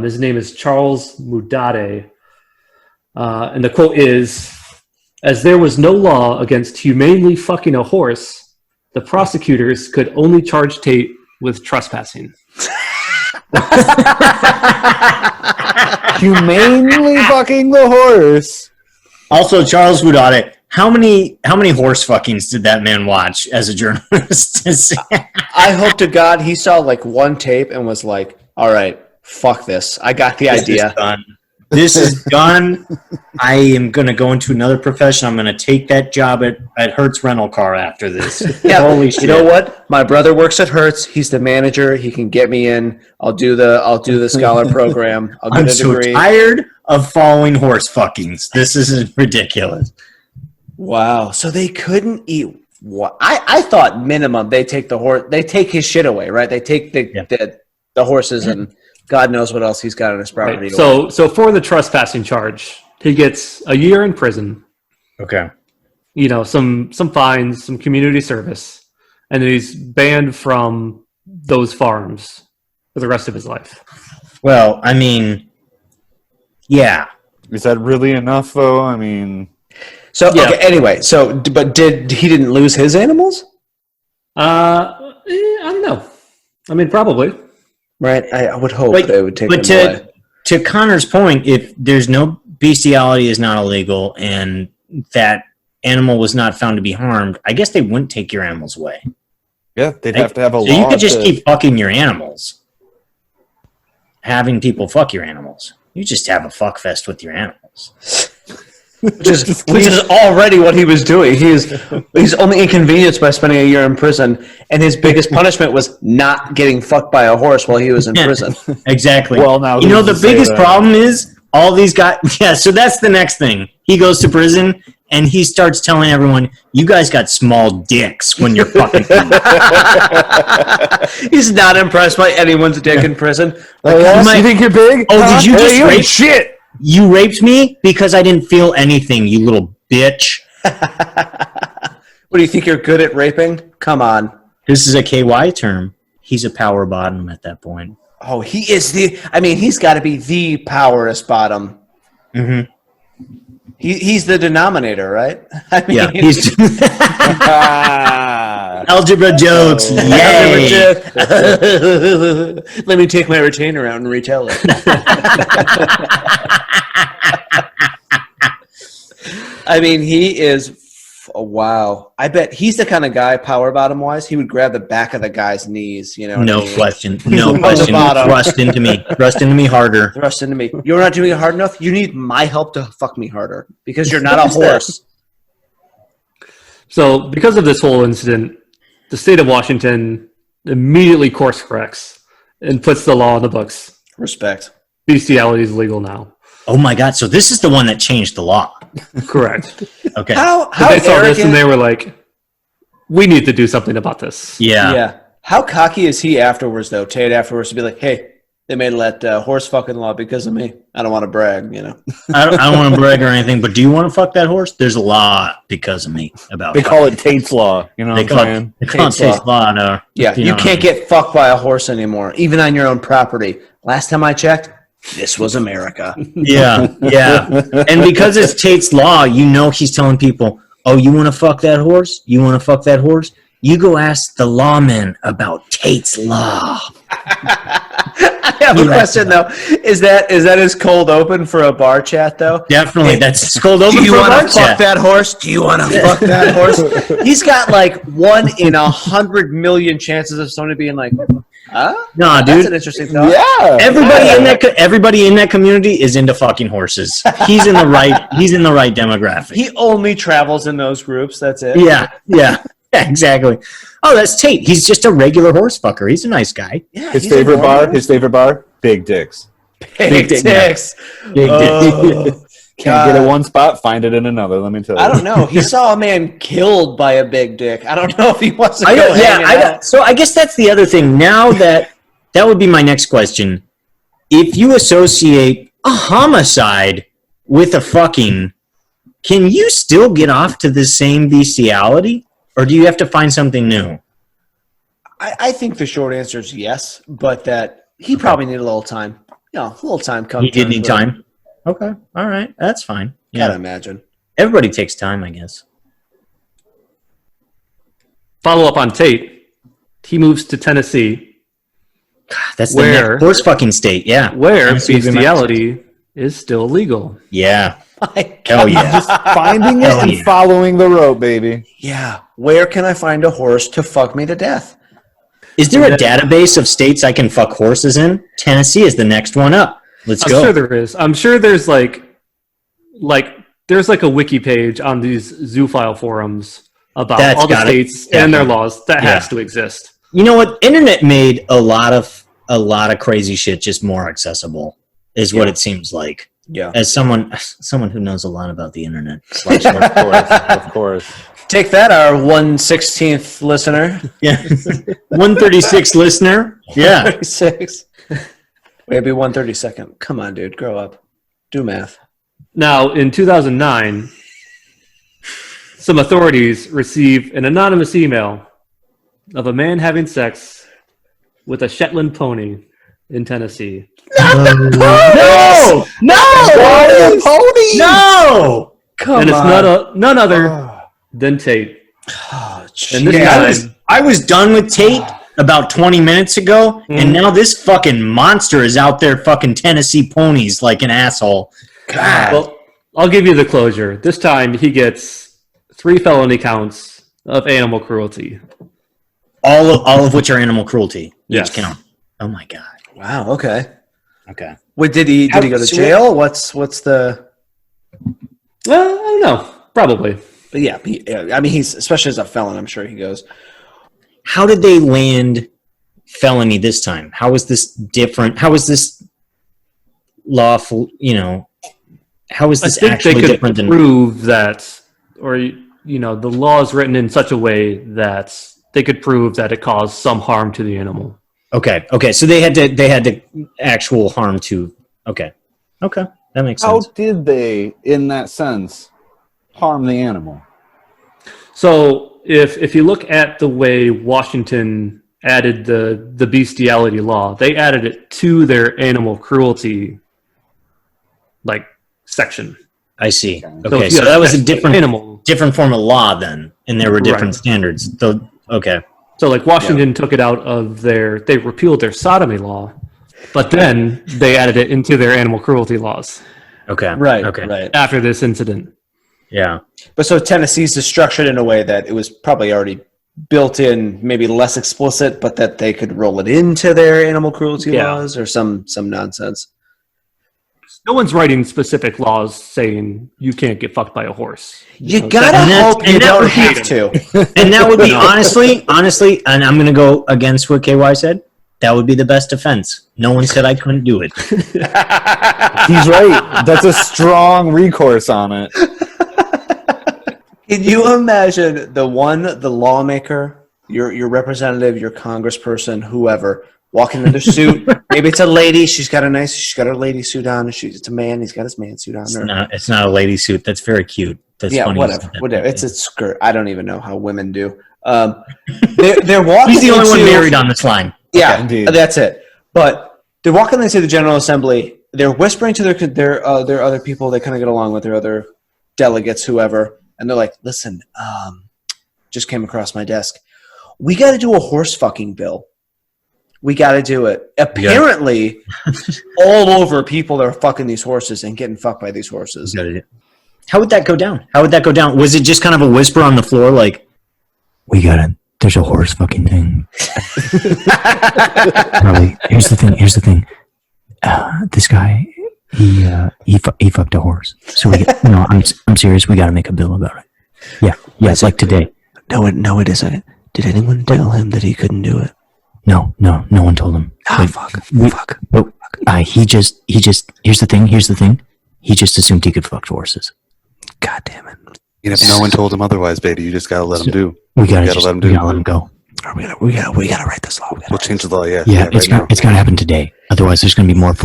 A: His name is Charles Mudade. And the quote is, "As there was no law against humanely fucking a horse, the prosecutors could only charge Tate with trespassing.
D: Humanely fucking the horse.
C: Also, Charles would audit. How many horse fuckings did that man watch as a journalist?
B: I hope to God he saw like one tape and was like, all right, fuck this. I got the idea.
C: This is done. I am going to go into another profession. I'm going to take that job at Hertz Rental Car after this.
B: Yeah,
C: Holy shit.
B: You know what? My brother works at Hertz. He's the manager. He can get me in. I'll do the scholar program. I'll get
C: I'm
B: a
C: so
B: degree.
C: tired of following horse fuckings. This is ridiculous.
B: Wow. So they couldn't eat what? I thought minimum they take the horse. They take his shit away, right? They take the horses and God knows what else he's got on his property.
A: Right. So for the trespassing charge, he gets a year in prison.
C: Okay.
A: You know, some fines, some community service, and then he's banned from those farms for the rest of his life.
C: Well, I mean, yeah.
D: Is that really enough, though? I mean,
B: so yeah. Okay. Anyway, but he didn't lose his animals?
A: I don't know. I mean, probably.
B: Right, I would hope they would take them away.
C: To Connor's point, if there's no bestiality is not illegal and that animal was not found to be harmed, I guess they wouldn't take your animals away.
D: Yeah, they'd have to have a law.
C: So you could just keep fucking your animals. Having people fuck your animals. You just have a fuck fest with your animals.
B: Which is already what he was doing. He's only inconvenienced by spending a year in prison, and his biggest punishment was not getting fucked by a horse while he was in prison.
C: Exactly.
D: Well, now
C: you know the biggest problem is all these guys. Yeah, so that's the next thing. He goes to prison and he starts telling everyone, "You guys got small dicks when you're fucking."
B: He's not impressed by anyone's dick in prison.
D: Like, you think you're big?
C: Oh, did you just rape
D: shit?
C: You raped me because I didn't feel anything, you little bitch.
B: What do you think you're good at raping? Come on.
C: This is a KY term. He's a power bottom at that point.
B: Oh, he is he's got to be the powerest bottom.
C: Mm-hmm.
B: He's the denominator, right? I mean,
C: yeah, he's algebra jokes. Yay.
B: Let me take my retainer out and retell it. I mean, he is. Wow. I bet he's the kind of guy, power bottom wise, he would grab the back of the guy's knees. You know.
C: No question. No question. Thrust into me. Thrust into me harder.
B: Thrust into me. You're not doing it hard enough. You need my help to fuck me harder because you're not a horse.
A: So, because of this whole incident, the state of Washington immediately course corrects and puts the law on the books.
B: Respect.
A: Bestiality is legal now.
C: Oh my God! So this is the one that changed the law.
A: Correct.
C: Okay.
B: How
A: they saw this and they were like, "We need to do something about this."
C: Yeah.
B: Yeah. How cocky is he afterwards, though? Tate afterwards to be like, "Hey, they made that horse fucking law because of me. I don't want to brag, you know."
C: I don't want to brag or anything, but do you want to fuck that horse? There's a law because of me about.
D: They call it Tate's law. You know,
C: they call it Tate's law. No,
B: yeah, you can't get fucked by a horse anymore, even on your own property. Last time I checked, this was America.
C: Yeah, yeah. And because it's Tate's law, you know he's telling people, "Oh, you want to fuck that horse? You want to fuck that horse? You go ask the lawmen about Tate's law."
B: I have a question though. Is that his cold open for a bar chat though?
C: Definitely,
B: hey,
C: that's cold open
B: for a bar chat. Do you want to fuck that horse? Do you want to fuck that horse? He's got like 1 in 100 million chances of somebody being like, "Huh?
C: No, dude.
B: That's an interesting thought."
D: Yeah.
C: Everybody in that community is into fucking horses. He's in the right. He's in the right demographic.
B: He only travels in those groups. That's it.
C: Yeah. Yeah, exactly. Oh, that's Tate. He's just a regular horse fucker. He's a nice guy.
B: Yeah,
D: his favorite bar, big dicks.
B: Big dicks.
C: Big dicks.
D: Can't get it one spot, find it in another. Let me tell you.
B: I don't know. He saw a man killed by a big dick. I don't know if he wants to go hanging out.
C: So I guess that's the other thing. Now that would be my next question. If you associate a homicide with a fucking, can you still get off to the same bestiality? Or do you have to find something new?
B: I think the short answer is yes, but that he probably needed a little time. You know, a little time.
C: He did need time? Okay. All right. That's fine. Yeah.
B: Gotta imagine.
C: Everybody takes time, I guess.
A: follow up on Tate, he moves to Tennessee.
C: That's the next horse fucking state, yeah.
A: Where bestiality is still legal.
C: Yeah.
D: Hell yeah. Just finding it and following the rope, baby.
B: Yeah. Where can I find a horse to fuck me to death?
C: Is there a database of states I can fuck horses in? Tennessee is the next one up. Let's go.
A: I'm sure there is. I'm sure there's there's a wiki page on these zoophile forums about all the states and their laws. That has to exist.
C: You know what? Internet made a lot of crazy shit just more accessible, is what it seems like.
B: Yeah.
C: As someone who knows a lot about the internet.
D: Of course.
B: Take that, our 1/16th listener.
C: Yeah. 136 listener. Yeah.
B: 136. Maybe 132nd. Come on, dude. Grow up. Do math.
A: Now, in 2009, some authorities received an anonymous email of a man having sex with a Shetland pony in Tennessee.
C: No!
D: Pony!
C: No!
B: Come
A: and it's
B: on.
A: none other than Tate.
B: Oh,
A: And this time,
C: I was done with Tate about 20 minutes ago, and now this fucking monster is out there fucking Tennessee ponies like an asshole. God.
A: well, I'll give you the closure. This time he gets 3 felony counts of animal cruelty.
C: All of which are animal cruelty.
A: Yes.
C: Each count. Oh my god.
B: Wow. Okay.
C: Okay.
B: Wait, did he go to jail? What's the?
A: Well, I don't know. Probably.
B: But yeah, I mean, he's especially as a felon. I'm sure he goes.
C: How did they land felony this time? How was this different? How was this lawful? How is this actually different than
A: prove that, or the law is written in such a way that they could prove that it caused some harm to the animal.
C: Okay. So they had to actual harm to. Okay. That makes sense.
D: How did they, in that sense, harm the animal?
A: So if you look at the way Washington added the bestiality law, they added it to their animal cruelty section.
C: I see.
A: So
C: Okay, so that was a different
A: animal,
C: different form of law then, and there were different standards. So okay.
A: So Washington took it out of they repealed their sodomy law, but then they added it into their animal cruelty laws.
C: Okay.
B: Right.
C: Okay.
B: Right.
A: After this incident.
C: Yeah.
B: But so Tennessee's is structured in a way that it was probably already built in, maybe less explicit, but that they could roll it into their animal cruelty laws or some nonsense.
A: No one's writing specific laws saying you can't get fucked by a horse.
B: You gotta hope you don't have to.
C: And that would be honestly, and I'm going to go against what KY said. That would be the best defense. No one said I couldn't do it.
D: He's right. That's a strong recourse on it.
B: Can you imagine the lawmaker, your representative, your congressperson, whoever, walking in their suit? Maybe it's a lady. She's got her lady suit on. It's a man. He's got his man suit on.
C: It's not a lady suit. That's very cute. That's funny.
B: Whatever. It's a skirt. I don't even know how women do. They're walking.
C: He's the only one married on this line.
B: Yeah, okay, that's it. But they're walking into the General Assembly. They're whispering to their other people they kind of get along with, their other delegates, whoever, and they're like, "Listen, just came across my desk. We got to do a horse fucking bill. We got to do it." Apparently, all over people are fucking these horses and getting fucked by these horses.
C: How would that go down? Was it just kind of a whisper on the floor, like, there's a horse fucking thing. Charlie, here's the thing. This guy, he fucked a horse. So I'm serious. We got to make a bill about it. Yeah, it's like today. No, it isn't. Did anyone tell him that he couldn't do it? No one told him. Fuck. He just. Here's the thing. He just assumed he could fuck horses. God damn it.
E: If no one told him otherwise, baby, you just gotta let him do.
C: We gotta let him do. We gotta let him go.
B: We gotta write this law.
E: We'll change the law. Yeah,
C: it's gotta happen today. Otherwise, there's gonna be more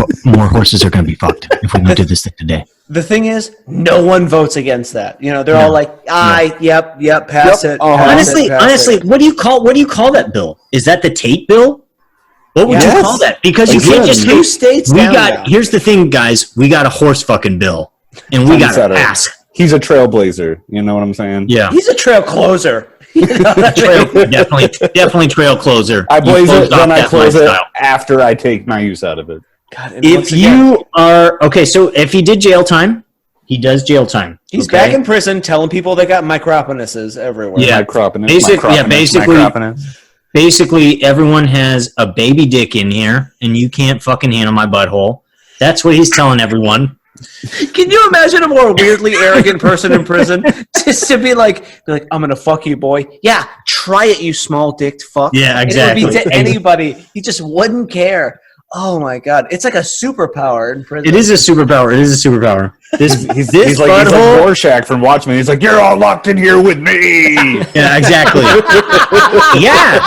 C: horses are gonna be fucked if we don't do this thing today.
B: The thing is, no one votes against that. They're all like, yep, pass it.
C: Honestly, what do you call that bill? Is that the Tate bill? What would you call that? Because you can't just
B: two states.
C: Here's the thing, guys. We got a horse fucking bill, and we got to ask.
D: He's a trailblazer. You know what I'm saying?
C: Yeah.
B: He's a trail closer.
C: Definitely trail closer.
D: I blaze it, then I close it after I take my use out of it.
C: God, if you are okay, so if he did jail time, he does jail time.
B: He's back in prison telling people they got micropenises everywhere.
C: Yeah, basically everyone has a baby dick in here, and you can't fucking handle my butthole. That's what he's telling everyone.
B: Can you imagine a more weirdly arrogant person in prison? Just to be like, I'm gonna fuck you, boy. Yeah, try it, you small dicked fuck.
C: Yeah, exactly.
B: It would be to anybody. He just wouldn't care. Oh my god, it's like a superpower in prison.
C: It is a superpower. He's
D: like Rorschach from Watchmen. He's like, you're all locked in here with me.
C: Yeah, exactly. Yeah,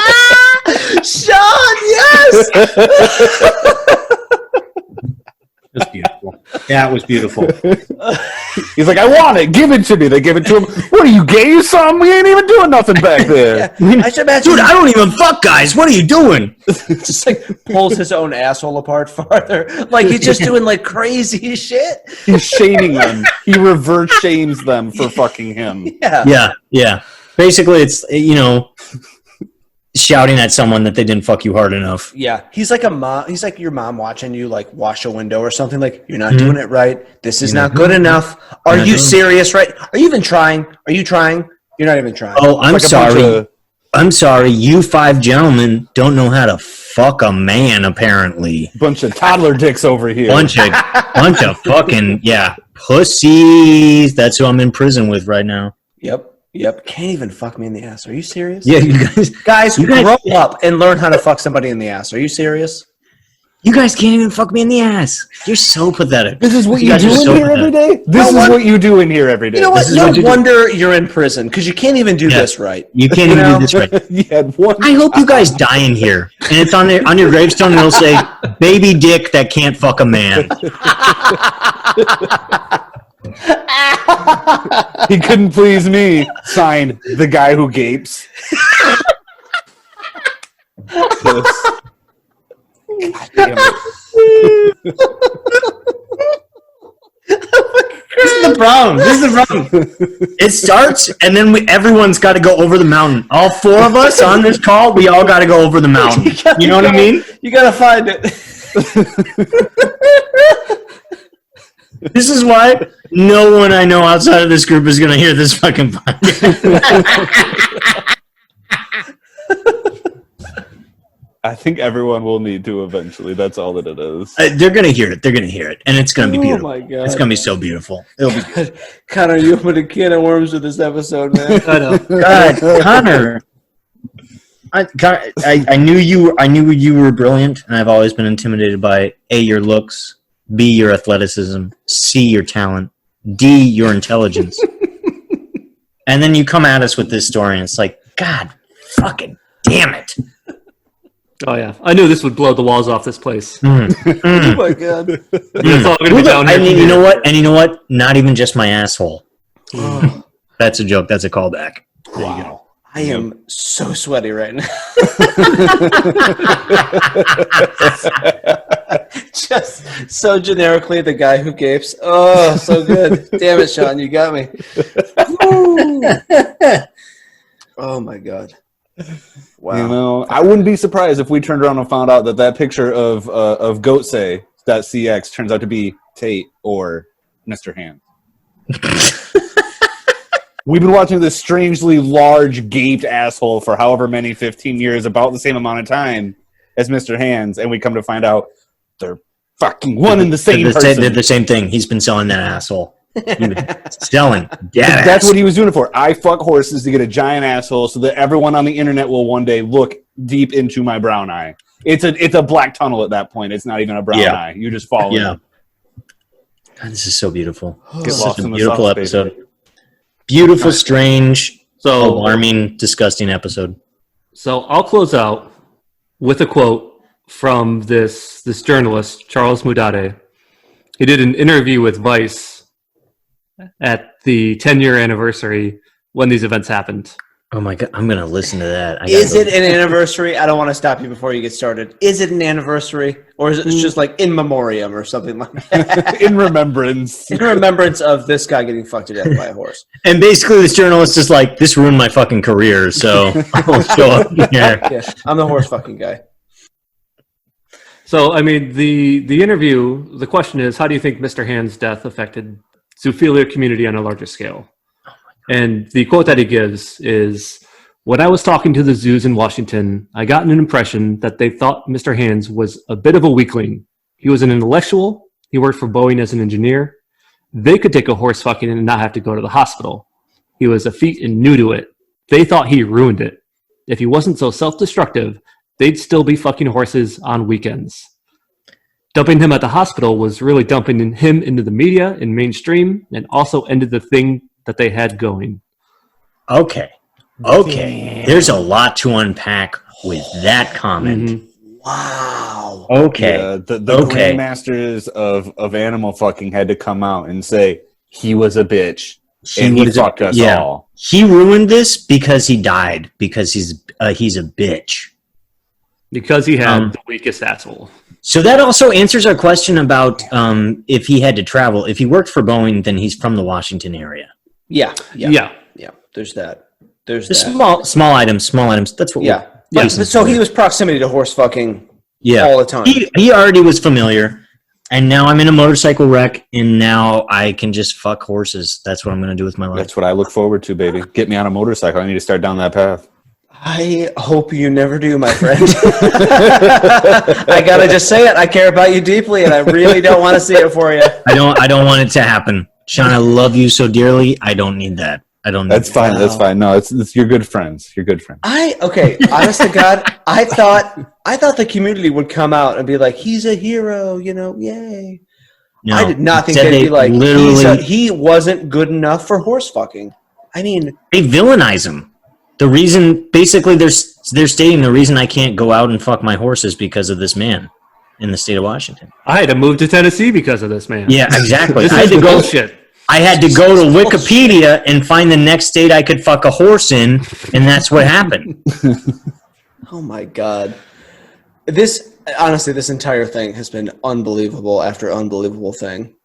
B: Sean, yes.
C: That's beautiful. That was beautiful.
D: He's like, I want it. Give it to me. They give it to him. What are you, gay or something? We ain't even doing nothing back there.
B: Yeah. I should imagine,
C: dude, I don't even fuck guys. What are you doing?
B: Just like pulls his own asshole apart farther. Like he's just doing like crazy shit.
D: He's shaming them. He reverse shames them for fucking him.
C: Yeah. Basically, it's, shouting at someone that they didn't fuck you hard enough.
B: Yeah, he's like a mom. He's like your mom watching you like wash a window or something. Like, you're not doing it right. This is not good enough. Are you serious? Right? Are you even trying? Are you trying? You're not even trying.
C: Oh, I'm sorry. I'm sorry. You 5 gentlemen don't know how to fuck a man. Apparently,
D: bunch of toddler dicks over here.
C: Bunch of fucking pussies. That's who I'm in prison with right now.
B: Yep. Can't even fuck me in the ass. Are you serious?
C: Yeah, you guys
B: grow up and learn how to fuck somebody in the ass. Are you serious?
C: You guys can't even fuck me in the ass. You're so pathetic.
D: This is what you do in here every day? This is what you do in here every day.
B: You know what? No wonder you're in prison, because you can't even do this right.
C: You can't even do this right. I hope you guys die in here. And it's on your gravestone, and it'll say, baby dick that can't fuck a man.
D: He couldn't please me. Signed, the guy who gapes. God damn it.
C: This is the problem. It starts, and then everyone's got to go over the mountain. All 4 of us on this call, we all got to go over the mountain. You know what I mean?
B: You got to find it.
C: This is why no one I know outside of this group is going to hear this fucking podcast.
D: I think everyone will need to eventually. That's all that it is.
C: They're going to hear it. And it's going to be beautiful.
B: Oh my God.
C: It's going to be so beautiful. It'll be good.
B: Connor, you opened a can of worms with this episode, man.
C: I know. God, Connor. I knew you were brilliant, and I've always been intimidated by A, your looks, B, your athleticism, C, your talent, D, your intelligence. And then you come at us with this story, and it's like, God fucking damn it.
A: Oh, yeah. I knew this would blow the walls off this place.
B: Oh, my God.
A: It's all gonna be down here.
C: You know what? Not even just my asshole. That's a joke. That's a callback. There you go.
B: I am so sweaty right now. Just so generically, the guy who gapes. Oh, so good. Damn it, Sean, you got me. Oh my God.
D: Wow. I wouldn't be surprised if we turned around and found out that picture of goatsay.cx turns out to be Tate or Mr. Hand. We've been watching this strangely large, gaped asshole for however many 15 years, about the same amount of time as Mr. Hands, and we come to find out they're fucking one and the same person.
C: They're the same thing. He's been selling that asshole. Selling. Yeah,
D: that's what he was doing it for. I fuck horses to get a giant asshole so that everyone on the internet will one day look deep into my brown eye. It's a black tunnel at that point. It's not even a brown eye. You just fall in.
C: God, this is so beautiful.
D: Get lost in the
C: beautiful
D: sauce,
C: episode.
D: baby.
C: Beautiful, strange, alarming, disgusting episode.
A: So I'll close out with a quote from this journalist, Charles Mudade. He did an interview with Vice at the 10-year anniversary when these events happened.
C: Oh my God, I'm going to listen to that.
B: Is it an anniversary? I don't want to stop you before you get started. Is it an anniversary? Or is it just like in memoriam or something like that?
D: In remembrance.
B: In remembrance of this guy getting fucked to death by a horse.
C: And basically this journalist is like, this ruined my fucking career, so I'll show up here.
B: Yeah, I'm the horse fucking guy.
A: So, I mean, the interview, the question is, how do you think Mr. Hand's death affected Zoophilia community on a larger scale? And the quote that he gives is, when I was talking to the zoos in Washington, I got an impression that they thought Mr. Hands was a bit of a weakling. He was an intellectual. He worked for Boeing as an engineer. They could take a horse fucking and not have to go to the hospital. He was effete and new to it. They thought he ruined it. If he wasn't so self-destructive, they'd still be fucking horses on weekends. Dumping him at the hospital was really dumping him into the media and mainstream, and also ended the thing that they had going.
C: Okay. There's a lot to unpack with that comment.
A: Mm-hmm.
B: Wow.
C: Okay.
D: Yeah, the grandmasters of animal fucking had to come out and say he was a bitch and he fucked us all.
C: He ruined this because he died, because he's a bitch.
A: Because he had the weakest asshole.
C: So that also answers our question about if he had to travel. If he worked for Boeing, then he's from the Washington area.
B: Yeah. There's that. There's that.
C: Small items. That's what.
B: Yeah. So he was proximity to horse fucking all the time.
C: He already was familiar, and now I'm in a motorcycle wreck, and now I can just fuck horses. That's what I'm going to do with my life.
D: That's what I look forward to, baby. Get me on a motorcycle. I need to start down that path.
B: I hope you never do, my friend. I gotta just say it. I care about you deeply, and I really don't want to see it for you.
C: I don't want it to happen, Sean. I love you so dearly. I don't need that.
D: That's fine. That's fine. No, it's you're good friends. You're good friends.
B: Honest to God, I thought the community would come out and be like, he's a hero, yay. No, I did not think they'd be like, he wasn't good enough for horse fucking. I mean,
C: they villainize him. The reason, basically, they're stating the reason I can't go out and fuck my horse is because of this man in the state of Washington.
A: I had to move to Tennessee because of this man.
C: Yeah, exactly.
A: I had to go shit.
C: I had to go to Wikipedia and find the next state I could fuck a horse in, and that's what happened.
B: Oh my God. This entire thing has been unbelievable after unbelievable thing.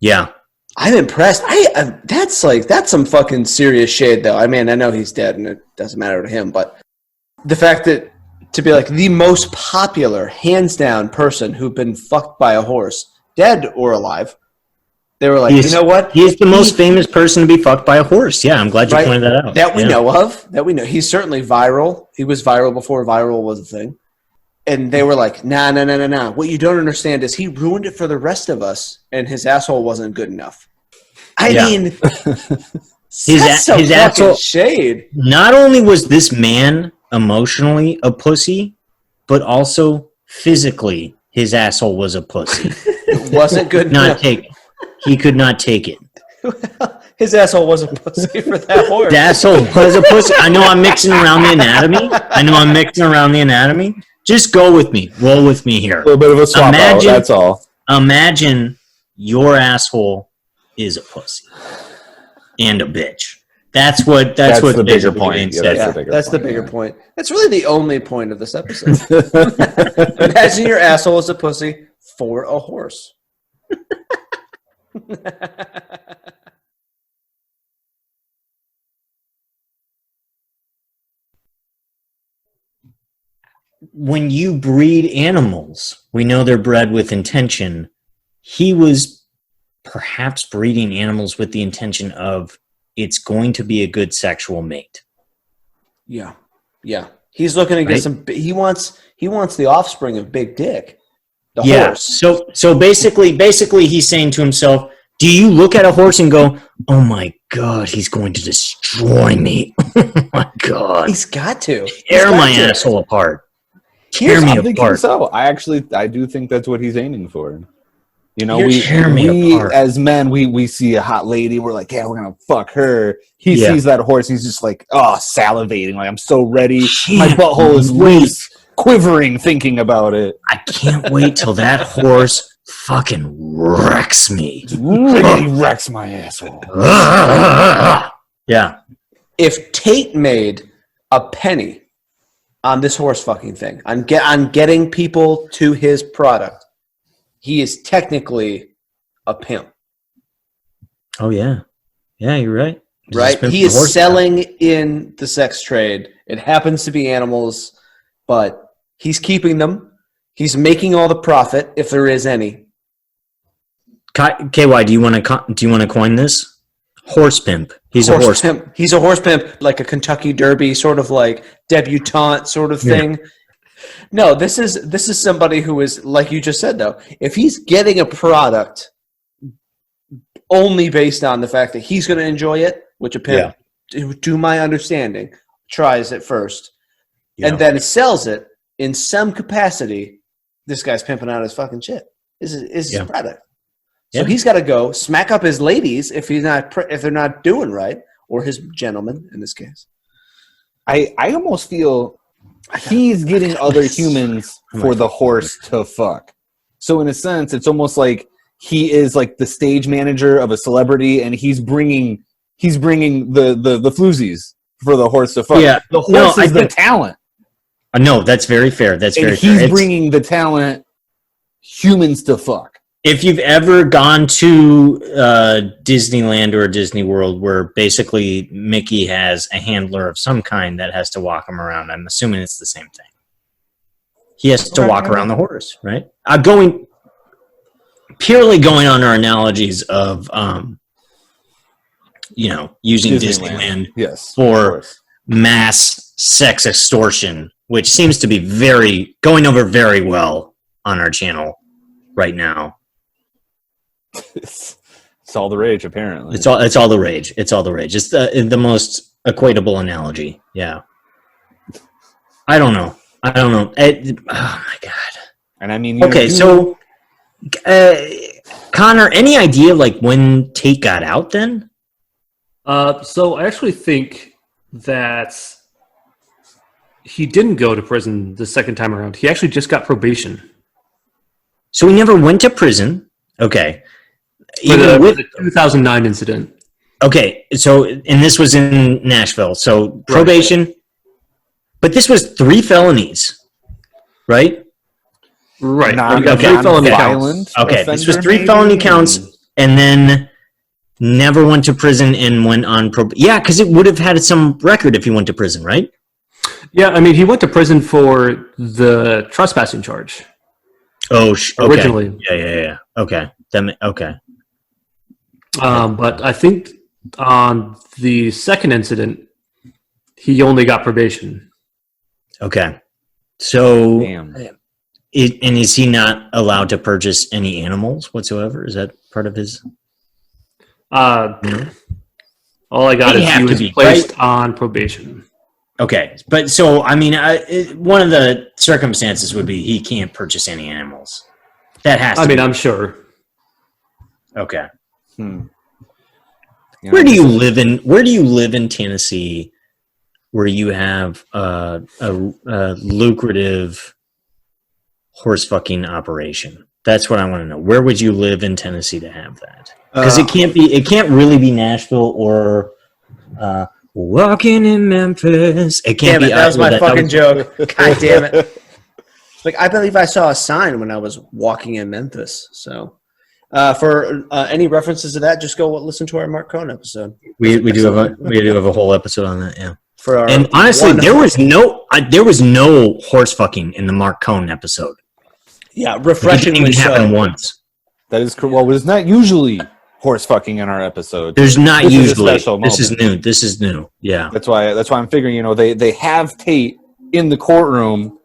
C: Yeah.
B: I'm impressed. That's some fucking serious shade, though. I mean, I know he's dead, and it doesn't matter to him, but the fact that to be like the most popular, hands down person who'd been fucked by a horse, dead or alive, they were like, you know what?
C: He's the most famous person to be fucked by a horse. Yeah, I'm glad you pointed that out.
B: That we know of. That we know. He's certainly viral. He was viral before viral was a thing. And they were like, nah. What you don't understand is he ruined it for the rest of us, and his asshole wasn't good enough. I mean,
C: his asshole
B: shade.
C: Not only was this man emotionally a pussy, but also physically his asshole was a pussy.
B: It wasn't good enough.
C: He could not take it.
B: His asshole was a pussy for that horse.
C: His asshole was a pussy. I know I'm mixing around the anatomy. Just go with me. Roll with me here.
D: A little bit of a swap out, that's all.
C: Imagine your asshole is a pussy and a bitch. That's what the bigger point.
B: That's the bigger point. That's really the only point of this episode. Imagine your asshole is a pussy for a horse.
C: When you breed animals, we know they're bred with intention. He was perhaps breeding animals with the intention of it's going to be a good sexual mate.
B: Yeah. He's looking to get some. He wants the offspring of Big Dick. The horse.
C: So basically, he's saying to himself, "Do you look at a horse and go, oh my God, he's going to destroy me? Oh my God,
B: he's got to
C: tear my asshole apart."
D: I'm thinking so. I do think that's what he's aiming for. We as men, we see a hot lady, we're like, yeah, we're gonna fuck her. He sees that horse, he's just like, oh, salivating, like I'm so ready. My butthole is loose, quivering, thinking about it.
C: I can't wait till that horse fucking wrecks me.
D: He wrecks my asshole.
C: Yeah.
B: if Tate made a penny on this horse fucking thing, on getting people to his product, he is technically a pimp.
C: Oh yeah, yeah, you're right.
B: Right? He is selling in the sex trade. It happens to be animals, but he's keeping them. He's making all the profit, if there is any.
C: KY, do you want to coin this? Horse pimp. He's a horse
B: pimp. He's a horse pimp, like a Kentucky Derby, sort of like debutante sort of thing. Yeah. No, this is somebody who is, like you just said, though. If he's getting a product only based on the fact that he's going to enjoy it, which a pimp, to my understanding, tries it first, and then sells it in some capacity, this guy's pimping out his fucking shit. This is his product. So he's got to go smack up his ladies if they're not doing right, or his gentlemen in this case.
D: I almost feel he's getting other humans for the horse to fuck. So in a sense, it's almost like he is like the stage manager of a celebrity, and he's bringing the floozies for the horse to fuck.
C: Yeah,
D: the horse is the talent.
C: No, that's very fair. That's very fair.
D: He's bringing the talent, humans to fuck.
C: If you've ever gone to Disneyland or Disney World where basically Mickey has a handler of some kind that has to walk him around, I'm assuming it's the same thing. He has to walk around the horse, right? Purely going on our analogies of, using Disneyland for mass sex extortion, which seems to be going over very well on our channel right now.
D: It's all the rage, apparently.
C: It's all the rage. It's all the rage. It's the most equatable analogy. Yeah. I don't know. Oh my god.
D: And I mean,
C: okay. So, Connor, any idea like when Tate got out? Then.
A: So I actually think that he didn't go to prison the second time around. He actually just got probation.
C: So he never went to prison. Okay.
A: Even with the 2009 incident.
C: Okay, so, and this was in Nashville. So probation, but this was 3 felonies, right?
A: Right.
C: Okay, 3 felony counts. Okay, this was 3 felony counts, and then never went to prison and went on probation. Yeah, because it would have had some record if he went to prison, right?
A: Yeah, I mean, he went to prison for the trespassing charge.
C: Oh, okay.
A: Originally.
C: Yeah. Okay. Okay.
A: But I think on the second incident, he only got probation.
C: Okay. So, and is he not allowed to purchase any animals whatsoever? Is that part of his?
A: All I got is he was placed on probation.
C: Okay. But so, I mean, one of the circumstances would be he can't purchase any animals. That has to be.
A: I'm sure.
C: Okay. Where do you live in Tennessee where you have a lucrative horse fucking operation? That's what I want to know. Where would you live in Tennessee to have that? Because it can't really be Nashville or walking in Memphis. It can't be.
B: That was my fucking joke. God damn it. Like, I believe I saw a sign when I was walking in Memphis. So, for any references to that, just go listen to our Mark Cohn episode.
C: We do have a whole episode on that. Yeah. And honestly, there was no horse fucking in the Mark Cohn episode.
B: Yeah, refreshingly
C: it didn't even happen once.
D: That is correct. Well, there's not usually horse fucking in our episode.
C: There's not usually. This is new. This is new. Yeah.
D: That's why I'm figuring. They have Tate in the courtroom.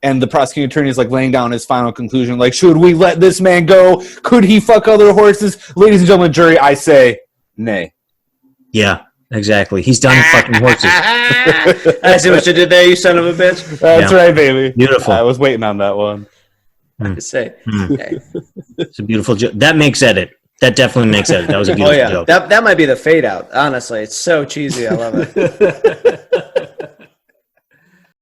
D: And the prosecuting attorney is like laying down his final conclusion. Like, should we let this man go? Could he fuck other horses? Ladies and gentlemen, jury, I say nay.
C: Yeah, exactly. He's done fucking horses.
B: I see what you did there, you son of a bitch.
D: That's right, baby.
C: Beautiful.
D: I was waiting on that one.
B: I could say. Okay.
C: It's a beautiful joke. That makes edit. That definitely makes edit. That was a beautiful joke.
B: That might be the fade out. Honestly, it's so cheesy. I love it.